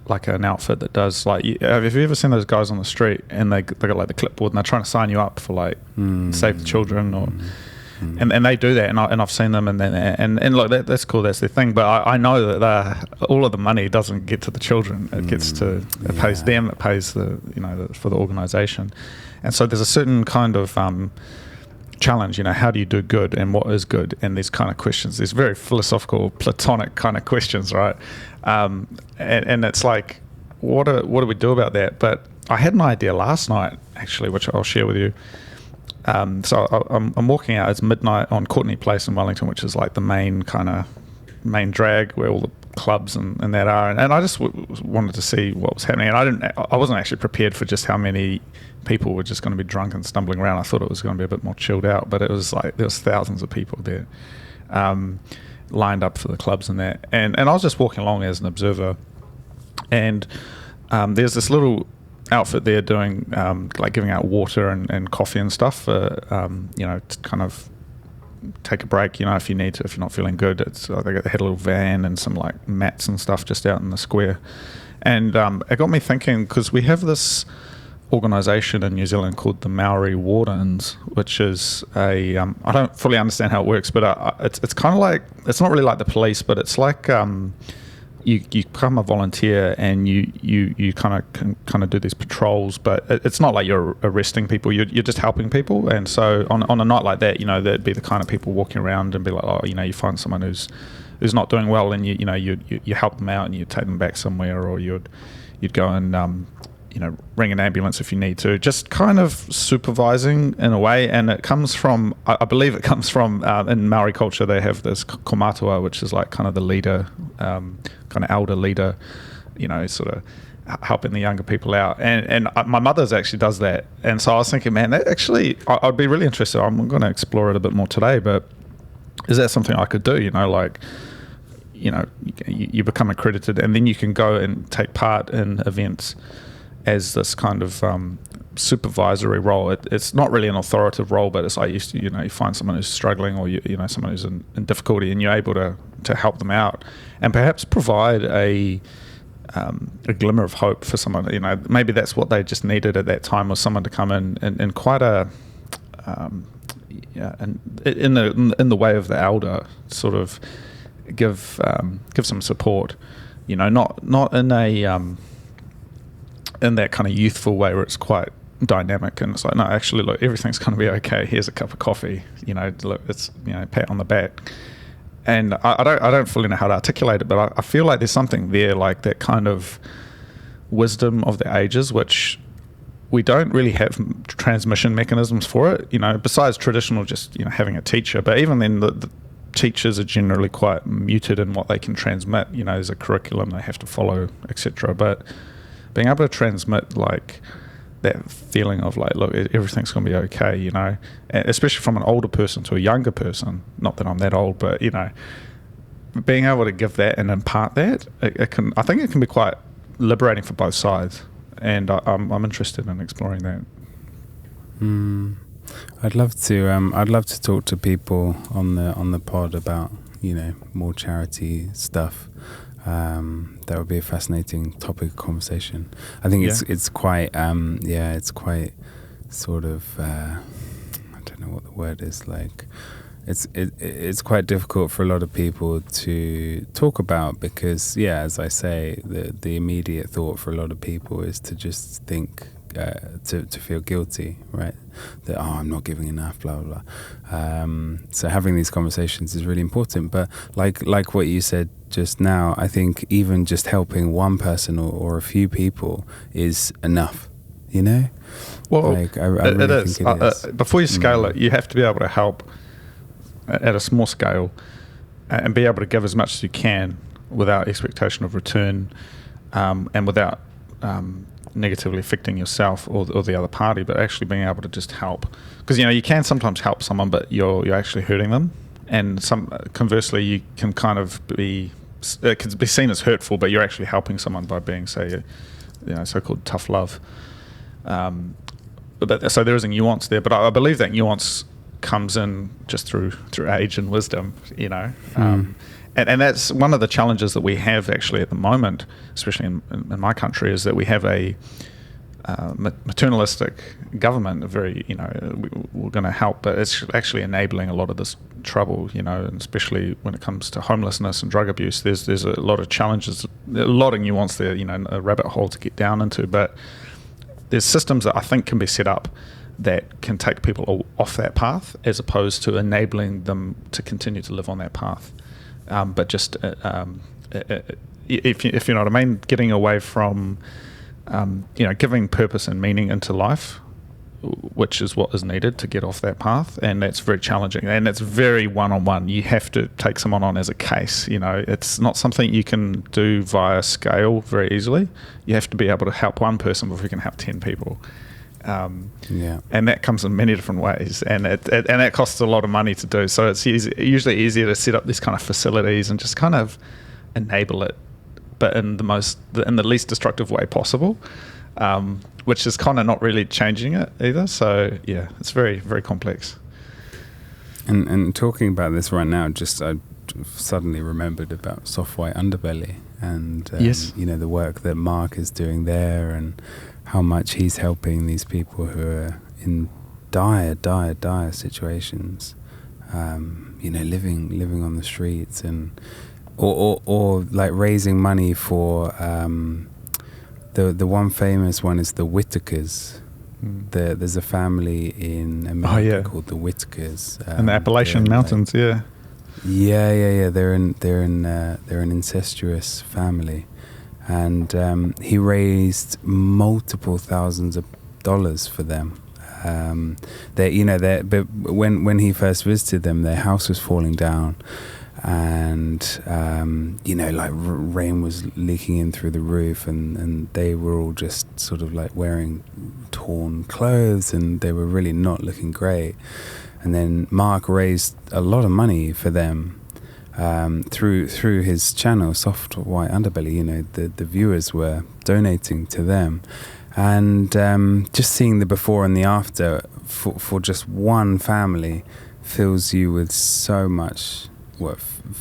like an outfit that does have you ever seen those guys on the street, and they got like the clipboard and they're trying to sign you up for like Save the Children or. And they do that, and I've seen them, and look, that's cool, that's their thing. But I know that all of the money doesn't get to the children; it gets to, it pays them, it pays for the organisation, and so there's a certain kind of challenge. How do you do good, and what is good, and these kind of questions. These very philosophical, Platonic kind of questions, right? And it's like, what do we do about that? But I had an idea last night, actually, which I'll share with you. So I'm walking out. It's midnight on Courtenay Place in Wellington, which is like the main drag where all the clubs and that are. And I just wanted to see what was happening. And I wasn't actually prepared for just how many people were just going to be drunk and stumbling around. I thought it was going to be a bit more chilled out, but it was like there was thousands of people there, lined up for the clubs and that. And I was just walking along as an observer. and there's this little outfit there doing like giving out water and coffee and stuff for to kind of take a break, if you need to, if you're not feeling good. They had a little van and some like mats and stuff just out in the square, and it got me thinking, because we have this organisation in New Zealand called the Maori Wardens, which is I don't fully understand how it works, but it's kind of like, it's not really like the police, but it's like you become a volunteer and you kind of do these patrols, but it's not like you're arresting people. You're just helping people. And so on a night like that, there'd be the kind of people walking around and be like, you find someone who's not doing well, and you help them out and you take them back somewhere, or you'd go and ring an ambulance if you need to, just kind of supervising in a way. And it comes from, I believe it comes from, in Maori culture, they have this komatua, which is like kind of the leader, kind of elder leader, sort of helping the younger people out. And my mother's actually does that. And so I was thinking, man, that actually, I'd be really interested. I'm going to explore it a bit more today, but is that something I could do? You become accredited, and then you can go and take part in events as this kind of supervisory role. It's not really an authoritative role, but it's like you find someone who's struggling, or someone who's in difficulty, and you're able to help them out, and perhaps provide a glimmer of hope for someone. Maybe that's what they just needed at that time, was someone to come in quite a and in the way of the elder, sort of give some support. Not in a in that kind of youthful way where it's quite dynamic and it's like, no, actually, look, everything's going to be okay. Here's a cup of coffee. Look, it's pat on the back. And I don't fully know how to articulate it, but I feel like there's something there, like that kind of wisdom of the ages, which we don't really have transmission mechanisms for it. Besides traditional, just having a teacher. But even then, the teachers are generally quite muted in what they can transmit. There's a curriculum they have to follow, etc. But being able to transmit like that feeling of like, look, everything's going to be okay, especially from an older person to a younger person. Not that I'm that old, but being able to give that and impart that, I think it can be quite liberating for both sides, and I'm interested in exploring that. I'd love to talk to people on the pod about more charity stuff. That would be a fascinating topic of conversation. I think it's quite it's quite sort of I don't know what the word is, like it's quite difficult for a lot of people to talk about, because as I say, the immediate thought for a lot of people is to just think to feel guilty, right? That I'm not giving enough, blah blah blah. So having these conversations is really important. But like what you said just now, I think even just helping one person or a few people is enough. Well, I really it is. think it is. Before you scale it, you have to be able to help at a small scale and be able to give as much as you can without expectation of return, and without negatively affecting yourself or the other party, but actually being able to just help. Because you can sometimes help someone, but you're actually hurting them, and conversely, you can kind of it can be seen as hurtful, but you're actually helping someone by being, say, so-called tough love. But so there is a nuance there, but I believe that nuance comes in just through age and wisdom, and that's one of the challenges that we have actually at the moment, especially in my country, is that we have a maternalistic government. We're going to help, but it's actually enabling a lot of this trouble, and especially when it comes to homelessness and drug abuse. There's a lot of challenges, a lot of nuance there, a rabbit hole to get down into, but there's systems that I think can be set up that can take people off that path, as opposed to enabling them to continue to live on that path. But just if you know what I mean, getting away from giving purpose and meaning into life, which is what is needed to get off that path, and that's very challenging, and it's very one-on-one. You have to take someone on as a case. It's not something you can do via scale very easily. You have to be able to help one person before you can help 10 people. And that comes in many different ways, and it costs a lot of money to do. So it's usually easier to set up these kind of facilities and just kind of enable it but in the least destructive way possible, which is kind of not really changing it either. So yeah, it's very, very complex. And talking about this right now, I suddenly remembered about Soft White Underbelly and Yes. the work that Mark is doing there, and how much he's helping these people who are in dire situations, living on the streets, and or like raising money for the one famous one is the Whitakers. There's a family in America called the Whitakers, in the Appalachian Mountains. Yeah. They're an incestuous family, and he raised multiple thousands of dollars for them. But when he first visited them, their house was falling down, and rain was leaking in through the roof, and they were all just sort of like wearing torn clothes, and they were really not looking great. And then Mark raised a lot of money for them through his channel, Soft White Underbelly. The viewers were donating to them, and just seeing the before and the after for just one family fills you with so much.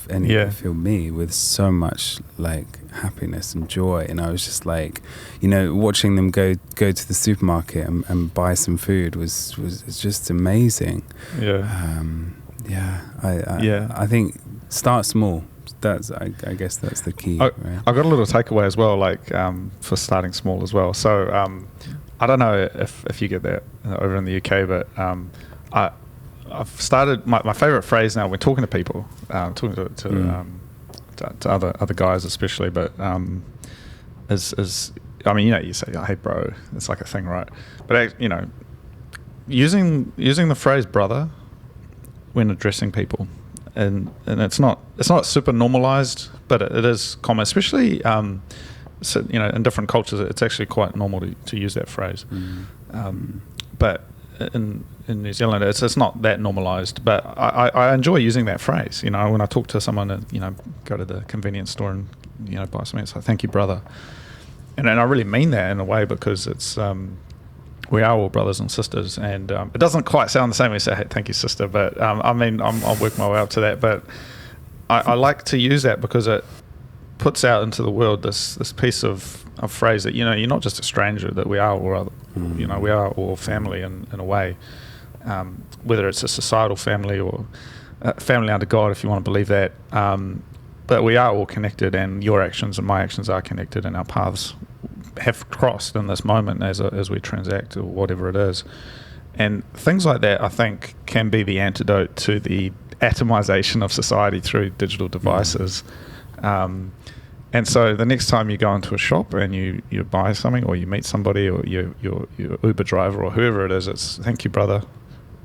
Fill me with so much like happiness and joy. And I was just like, watching them go to the supermarket and buy some food was just amazing. I think start small. I guess that's the key. Right? I got a little takeaway as well, like for starting small as well. So I don't know if you get that over in the UK, but I've started my favorite phrase now when talking to people, talking to other guys especially, but is you say, hey bro, it's like a thing, right? But using the phrase brother when addressing people, and it's not super normalized, but it is common, especially in different cultures. It's actually quite normal to use that phrase, but in New Zealand, it's not that normalised, but I enjoy using that phrase. When I talk to someone, go to the convenience store and buy something, it's like, thank you, brother, and I really mean that in a way, because it's we are all brothers and sisters, and it doesn't quite sound the same when you say, hey, thank you, sister, but I'll work my way up to that, but I like to use that because it puts out into the world this piece of phrase that you're not just a stranger, that we are all we are all family in a way, whether it's a societal family or family under God, if you want to believe that, but we are all connected, and your actions and my actions are connected, and our paths have crossed in this moment as we transact or whatever it is. And things like that, I think, can be the antidote to the atomization of society through digital devices. And so the next time you go into a shop and you buy something, or you meet somebody, or your Uber driver or whoever it is, it's thank you, brother.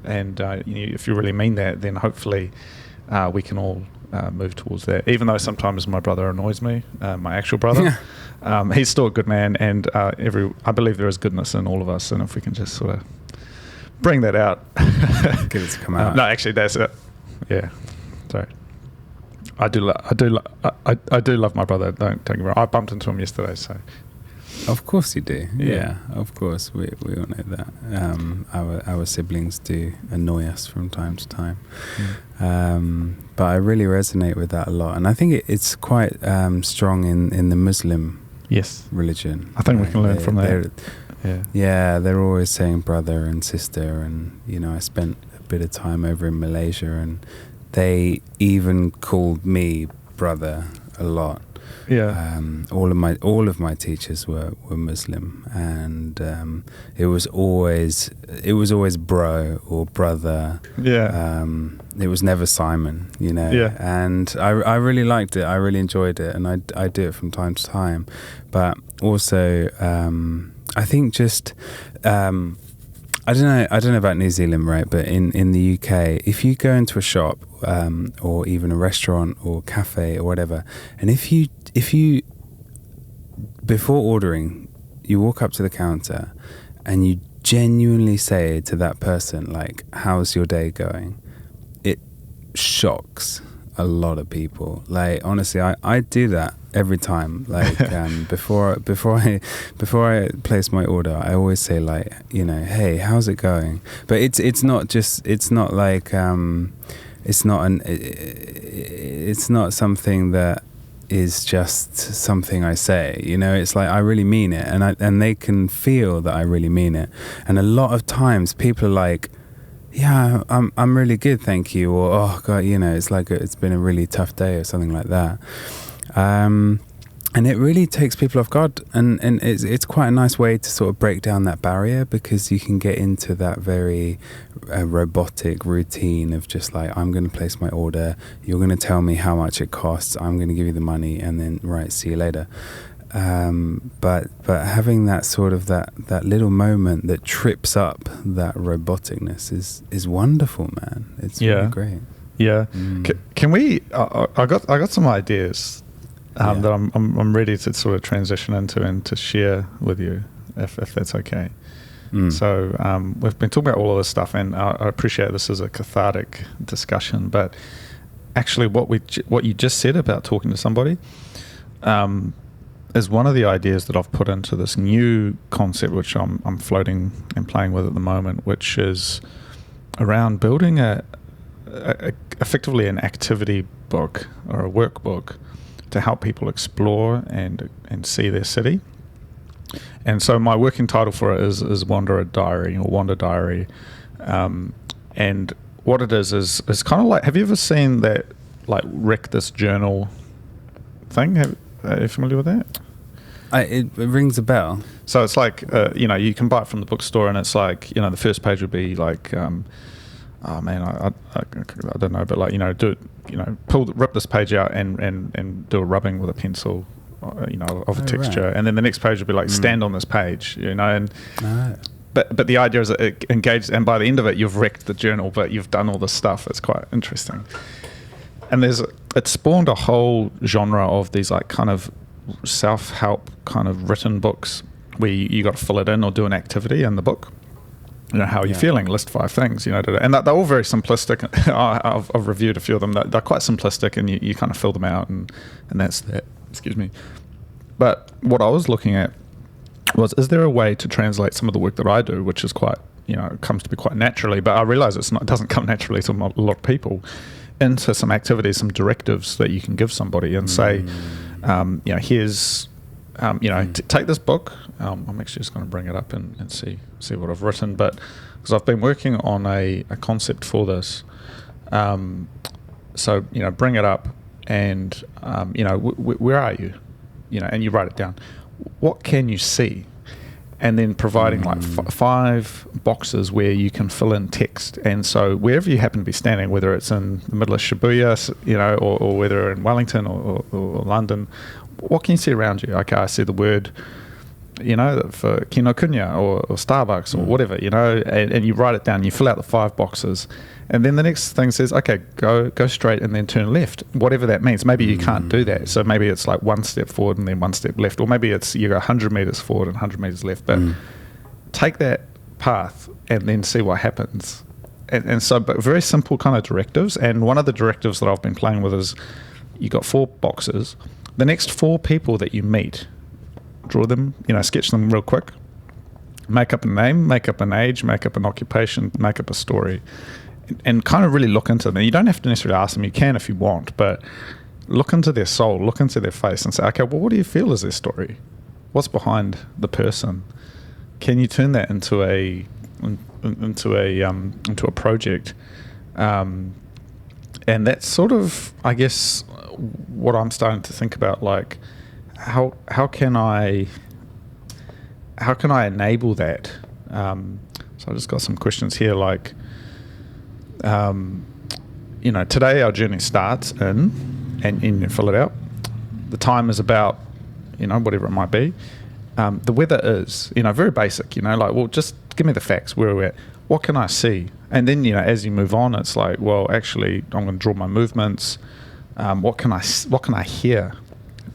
And if you really mean that, then hopefully we can all move towards that. Even though sometimes my brother annoys me, my actual brother, he's still a good man, and I believe there is goodness in all of us. And if we can just sort of bring that out, get it to come out. No, actually, that's it. Yeah, sorry. I do love my brother. Don't take me wrong. I bumped into him yesterday, so. Of course you do. Yeah, of course we all know that. Our siblings do annoy us from time to time, but I really resonate with that a lot, and I think it's quite strong in the Muslim religion. I think we can learn from that. Yeah, they're always saying brother and sister, and I spent a bit of time over in Malaysia, and they even called me brother a lot. Yeah. All of my teachers were Muslim, and it was always bro or brother. Yeah. It was never Simon, Yeah. And I really liked it. I really enjoyed it, and I do it from time to time. But also, I think just I don't know about New Zealand, right? But in the UK, if you go into a shop or even a restaurant or cafe or whatever, and if you before ordering, you walk up to the counter and you genuinely say to that person, like, how's your day going? It shocks a lot of people. Like, honestly, I do that every time. Like before I place my order, I always say, like, you know, hey, how's it going? But it's not like it's not something that is just something I say, you know. It's like I really mean it, and they can feel that I really mean it. And a lot of times people are like, yeah, I'm really good, thank you, or oh god, you know, it's like it's been a really tough day or something like that. And it really takes people off guard, and it's quite a nice way to sort of break down that barrier, because you can get into that very robotic routine of just like, I'm going to place my order, you're going to tell me how much it costs, I'm going to give you the money, and then right, see you later. But having that sort of that little moment that trips up that roboticness is wonderful, man. It's really great. Yeah. Can we? I got some ideas that I'm ready to sort of transition into and to share with you, if that's okay. So we've been talking about all of this stuff, and I appreciate this is a cathartic discussion. But actually, what you just said about talking to somebody is one of the ideas that I've put into this new concept, which I'm floating and playing with at the moment, which is around building effectively an activity book or a workbook to help people explore and see their city. And so my working title for it is Wander Diary. And what it is kind of like, have you ever seen that, like, Wreck This Journal thing? Are you familiar with that? It rings a bell. So it's like, you know, you can buy it from the bookstore, and it's like, you know, the first page would be like, oh man, I don't know, but like, you know, rip this page out and do a rubbing with a pencil, you know, of a texture, right. And then the next page would be like, stand on this page, you know, and but the idea is that it engages, and by the end of it, you've wrecked the journal, but you've done all this stuff. It's quite interesting, and it spawned a whole genre of these like kind of self-help kind of written books where you got to fill it in or do an activity in the book. You know, how are you feeling? List 5 things, you know, and they're all very simplistic. I've reviewed a few of them. They're quite simplistic, and you kind of fill them out, and that's that. Excuse me. But what I was looking at was, is there a way to translate some of the work that I do, which is quite, you know, comes to be quite naturally, but I realize it doesn't come naturally to a lot of people, into some activities, some directives that you can give somebody and say, you know, here's, you know, take this book. I'm actually just going to bring it up and see what I've written, but because I've been working on a concept for this. So, you know, bring it up, and you know, where are you? You know, and you write it down. What can you see? And then providing like 5 boxes where you can fill in text. And so wherever you happen to be standing, whether it's in the middle of Shibuya, you know, or whether in Wellington or London, what can you see around you? Okay, I see the word, you know, for Kinokuniya or Starbucks or whatever, you know, and you write it down, you fill out the 5 boxes. And then the next thing says, okay, go straight and then turn left, whatever that means. Maybe you can't do that. So maybe it's like 1 step forward and then 1 step left, or maybe it's you go 100 meters forward and 100 meters left. But take that path and then see what happens. And so, but very simple kind of directives. And one of the directives that I've been playing with is, you got 4 boxes. The next 4 people that you meet, draw them, you know, sketch them real quick. Make up a name, make up an age, make up an occupation, make up a story. And kind of really look into them. You don't have to necessarily ask them, you can if you want, but look into their soul, look into their face and say, okay, well, what do you feel is their story? What's behind the person? Can you turn that into a project? And that's sort of, I guess, what I'm starting to think about, like, how can I enable that? So I just got some questions here, like, you know, today our journey starts and you fill it out. The time is about, you know, whatever it might be. The weather is, you know, very basic, you know, like, well, just give me the facts, where are we at? What can I see? And then, you know, as you move on, it's like, well, actually, I'm going to draw my movements. What can I hear?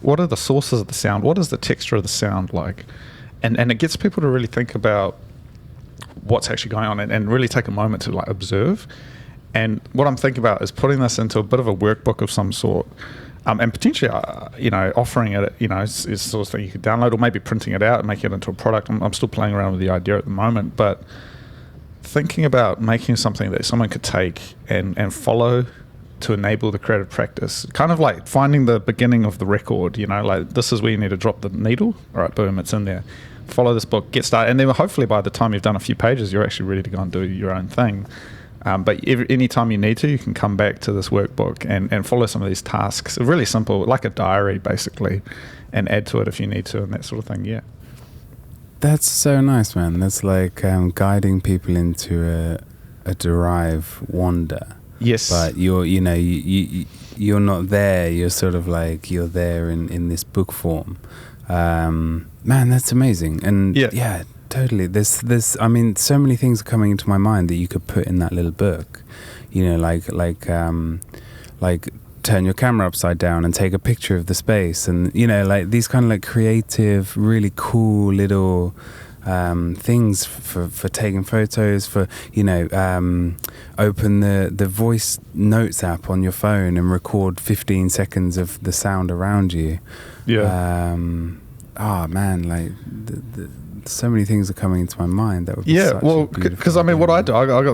What are the sources of the sound? What is the texture of the sound like? And it gets people to really think about what's actually going on and really take a moment to, like, observe. And what I'm thinking about is putting this into a bit of a workbook of some sort, And potentially, offering it, is sort of thing you could download, or maybe printing it out and making it into a product. I'm still playing around with the idea at the moment, but thinking about making something that someone could take and follow to enable the creative practice, kind of like finding the beginning of the record, like this is where you need to drop the needle. All right, boom, it's in there. Follow this book, get started, and then hopefully by the time you've done a few pages, you're actually ready to go and do your own thing. But any time you need to, you can come back to this workbook and follow some of these tasks. Really simple, like a diary basically, and add to it if you need to, and that sort of thing. Yeah. That's so nice, man. That's like guiding people into a derived wander. Yes. But you're not there. You're sort of like you're there in this book form. Man, that's amazing. And yeah, totally. There's I mean, so many things are coming into my mind that you could put in that little book. Like turn your camera upside down and take a picture of the space, and like these kind of like creative, really cool little things for taking photos, for open the voice notes app on your phone and record 15 seconds of the sound around you. Man, like so many things are coming into my mind that would be because I mean what I do, I got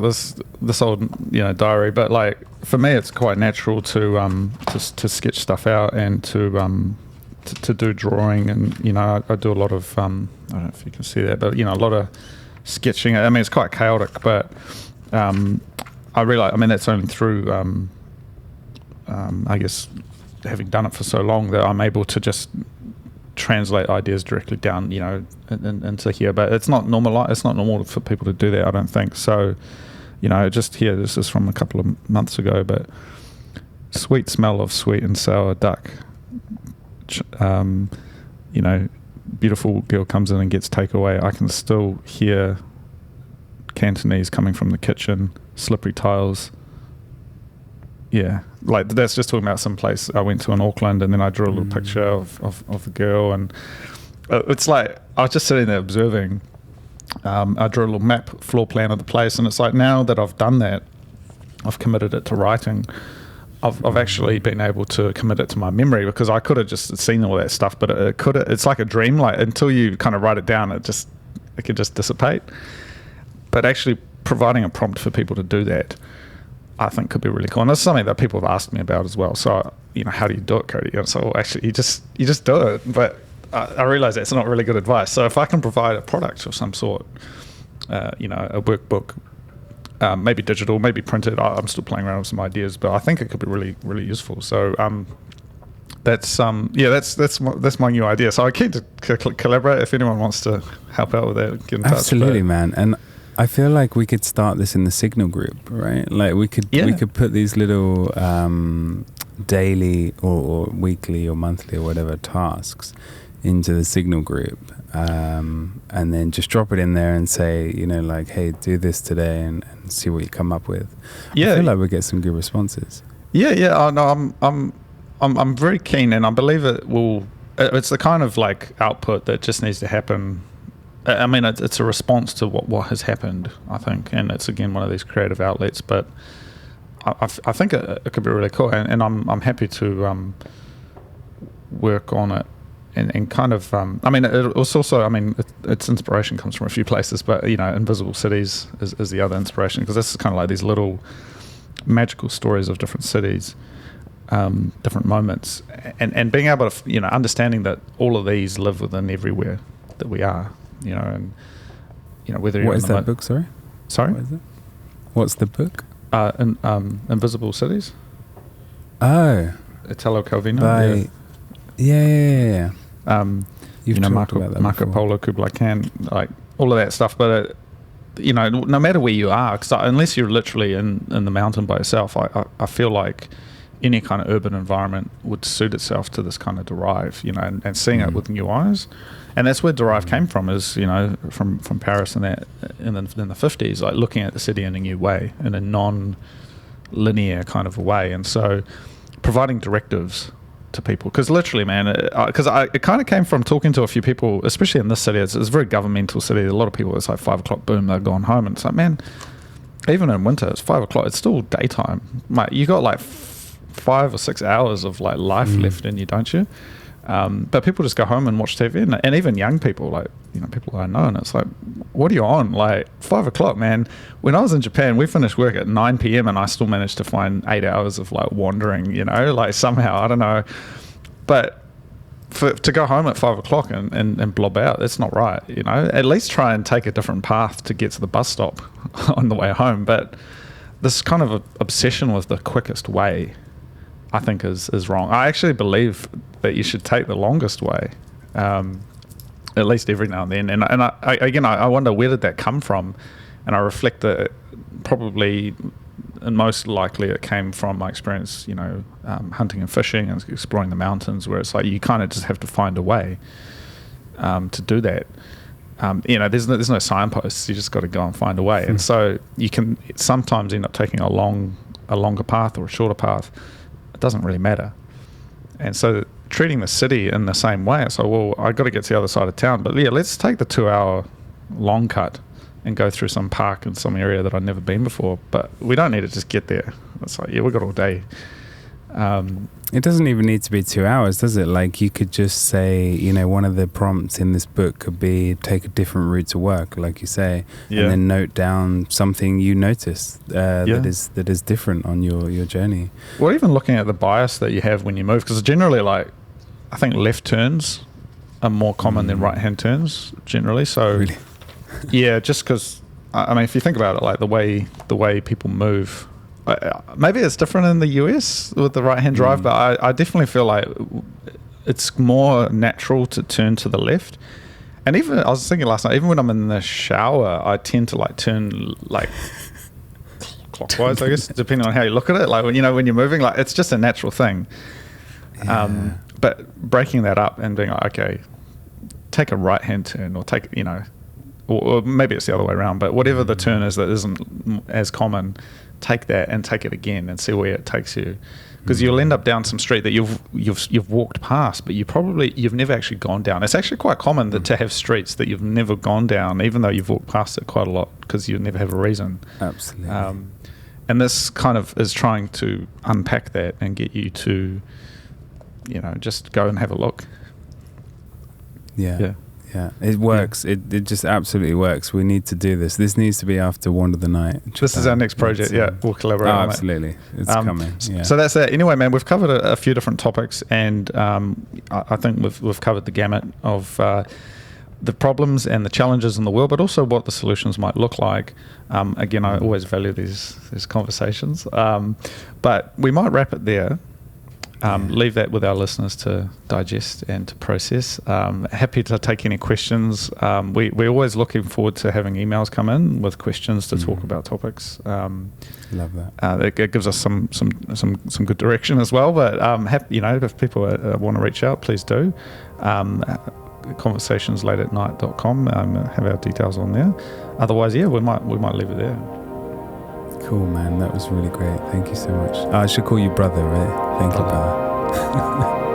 this old diary, but like for me it's quite natural to sketch stuff out and to do drawing, and I do a lot of I don't know if you can see that, but a lot of sketching. I mean it's quite chaotic, but I realize, I mean that's only through I guess having done it for so long that I'm able to just translate ideas directly down into here. But it's not normal for people to do that, I don't think. So just here, this is from a couple of months ago, but sweet smell of sweet and sour duck. Beautiful girl comes in and gets takeaway. I can still hear Cantonese coming from the kitchen, slippery tiles. Yeah, like that's just talking about some place I went to in Auckland, and then I drew a little picture of the girl, and it's like I was just sitting there observing. I drew a little map, floor plan of the place, and it's like now that I've done that, I've committed it to writing. I've actually been able to commit it to my memory, because I could have just seen all that stuff, but it's like a dream. Like until you kind of write it down, it could just dissipate. But actually providing a prompt for people to do that, I think could be really cool. And that's something that people have asked me about as well. So, how do you do it, Cody? So, well, actually, you just do it. But I realize that's not really good advice. So if I can provide a product of some sort, a workbook, maybe digital, maybe printed, I'm still playing around with some ideas, but I think it could be really, really useful. So that's my new idea. So I keen to collaborate. If anyone wants to help out with that, get in touch. Absolutely, man. And I feel like we could start this in the Signal group, right? Like we could put these little daily or weekly or monthly or whatever tasks into the Signal group, and then just drop it in there and say, like, hey, do this today and see what you come up with. I feel like we get some good responses. Oh, no, I'm very keen, and I believe it will. It's the kind of like output that just needs to happen. I mean, it's a response to what has happened, I think, and it's again one of these creative outlets. But I think it could be really cool, and I'm happy to work on it, and kind of. I mean, it's also. I mean, its inspiration comes from a few places, but Invisible Cities is the other inspiration, because this is kind of like these little magical stories of different cities, different moments, and being able to understanding that all of these live within everywhere that we are. And whether you're what is that book? Sorry. What is it? What's the book? Invisible Cities. Oh, Italo Calvino. Yeah. You've talked about that Marco before. Polo, Kublai Khan, like all of that stuff. But no matter where you are, because unless you're literally in the mountain by yourself, I feel like any kind of urban environment would suit itself to this kind of derive, and seeing it with new eyes. And that's where derive came from, is from Paris and that in the 50s, like looking at the city in a new way, in a non-linear kind of a way. And so providing directives to people, because literally, man, it kind of came from talking to a few people, especially in this city. It's a very governmental city. A lot of people, it's like 5 o'clock, boom, they're gone home, and it's like, man, even in winter, it's 5 o'clock, it's still daytime. Mate, you got like 5 or 6 hours of like life left in you, don't you? But people just go home and watch TV, and even young people, like, you know, people I know, and it's like, what are you on? Like 5 o'clock, man. When I was in Japan, we finished work at 9 p.m. and I still managed to find 8 hours of like wandering, you know, like somehow, I don't know. But to go home at 5 o'clock and blob out, that's not right, you know. At least try and take a different path to get to the bus stop on the way home. But this kind of obsession with the quickest way, I think is wrong. I actually believe that you should take the longest way, at least every now and then. And I wonder, where did that come from? And I reflect that probably, and most likely, it came from my experience, you know, hunting and fishing and exploring the mountains, where it's like you kind of just have to find a way to do that. You know, there's no signposts. You just got to go and find a way. And so you can sometimes end up taking a longer path or a shorter path. It doesn't really matter. And so treating the city in the same way, it's like, well, I got to get to the other side of town, but yeah, let's take the 2-hour long cut and go through some park in some area that I've never been before. But we don't need to just get there. It's like, yeah, we've got all day. It doesn't even need to be 2 hours, does it? Like, you could just say, you know, one of the prompts in this book could be take a different route to work, like you say, and then note down something you notice that is different on your journey. Well, even looking at the bias that you have when you move, because generally, like, I think left turns are more common than right-hand turns generally. So, really? Yeah, just because, I mean, if you think about it, like the way people move, maybe it's different in the US with the right-hand drive, but I definitely feel like it's more natural to turn to the left. And even, I was thinking last night, even when I'm in the shower, I tend to like turn like clockwise, I guess, depending on how you look at it. Like, you know, when you're moving, like, it's just a natural thing. Yeah. But breaking that up and being like, okay, take a right-hand turn, or take, you know, or maybe it's the other way around, but whatever the turn is that isn't as common, take that and take it again and see where it takes you, because you'll end up down some street that you've walked past, but you've never actually gone down. It's actually quite common to have streets that you've never gone down, even though you've walked past it quite a lot, because you never have a reason. Absolutely. And this kind of is trying to unpack that and get you to, you know, just go and have a look. Yeah. It works. It just absolutely works. We need to do this. This needs to be after Wander the Night. This is our next project. We'll collaborate on absolutely. It's coming. Yeah. So that's it. Anyway, man, we've covered a few different topics, and I think we've covered the gamut of the problems and the challenges in the world, but also what the solutions might look like. Again, I always value these conversations, but we might wrap it there. Leave that with our listeners to digest and to process. Happy to take any questions. We're always looking forward to having emails come in with questions to talk about topics. Love that. It gives us some good direction as well. But you know, if people want to reach out, please do. Conversationslateatnight.com, have our details on there. Otherwise, yeah, we might leave it there. Cool, man. That was really great. Thank you so much. I should call you brother, right? Thank you, brother.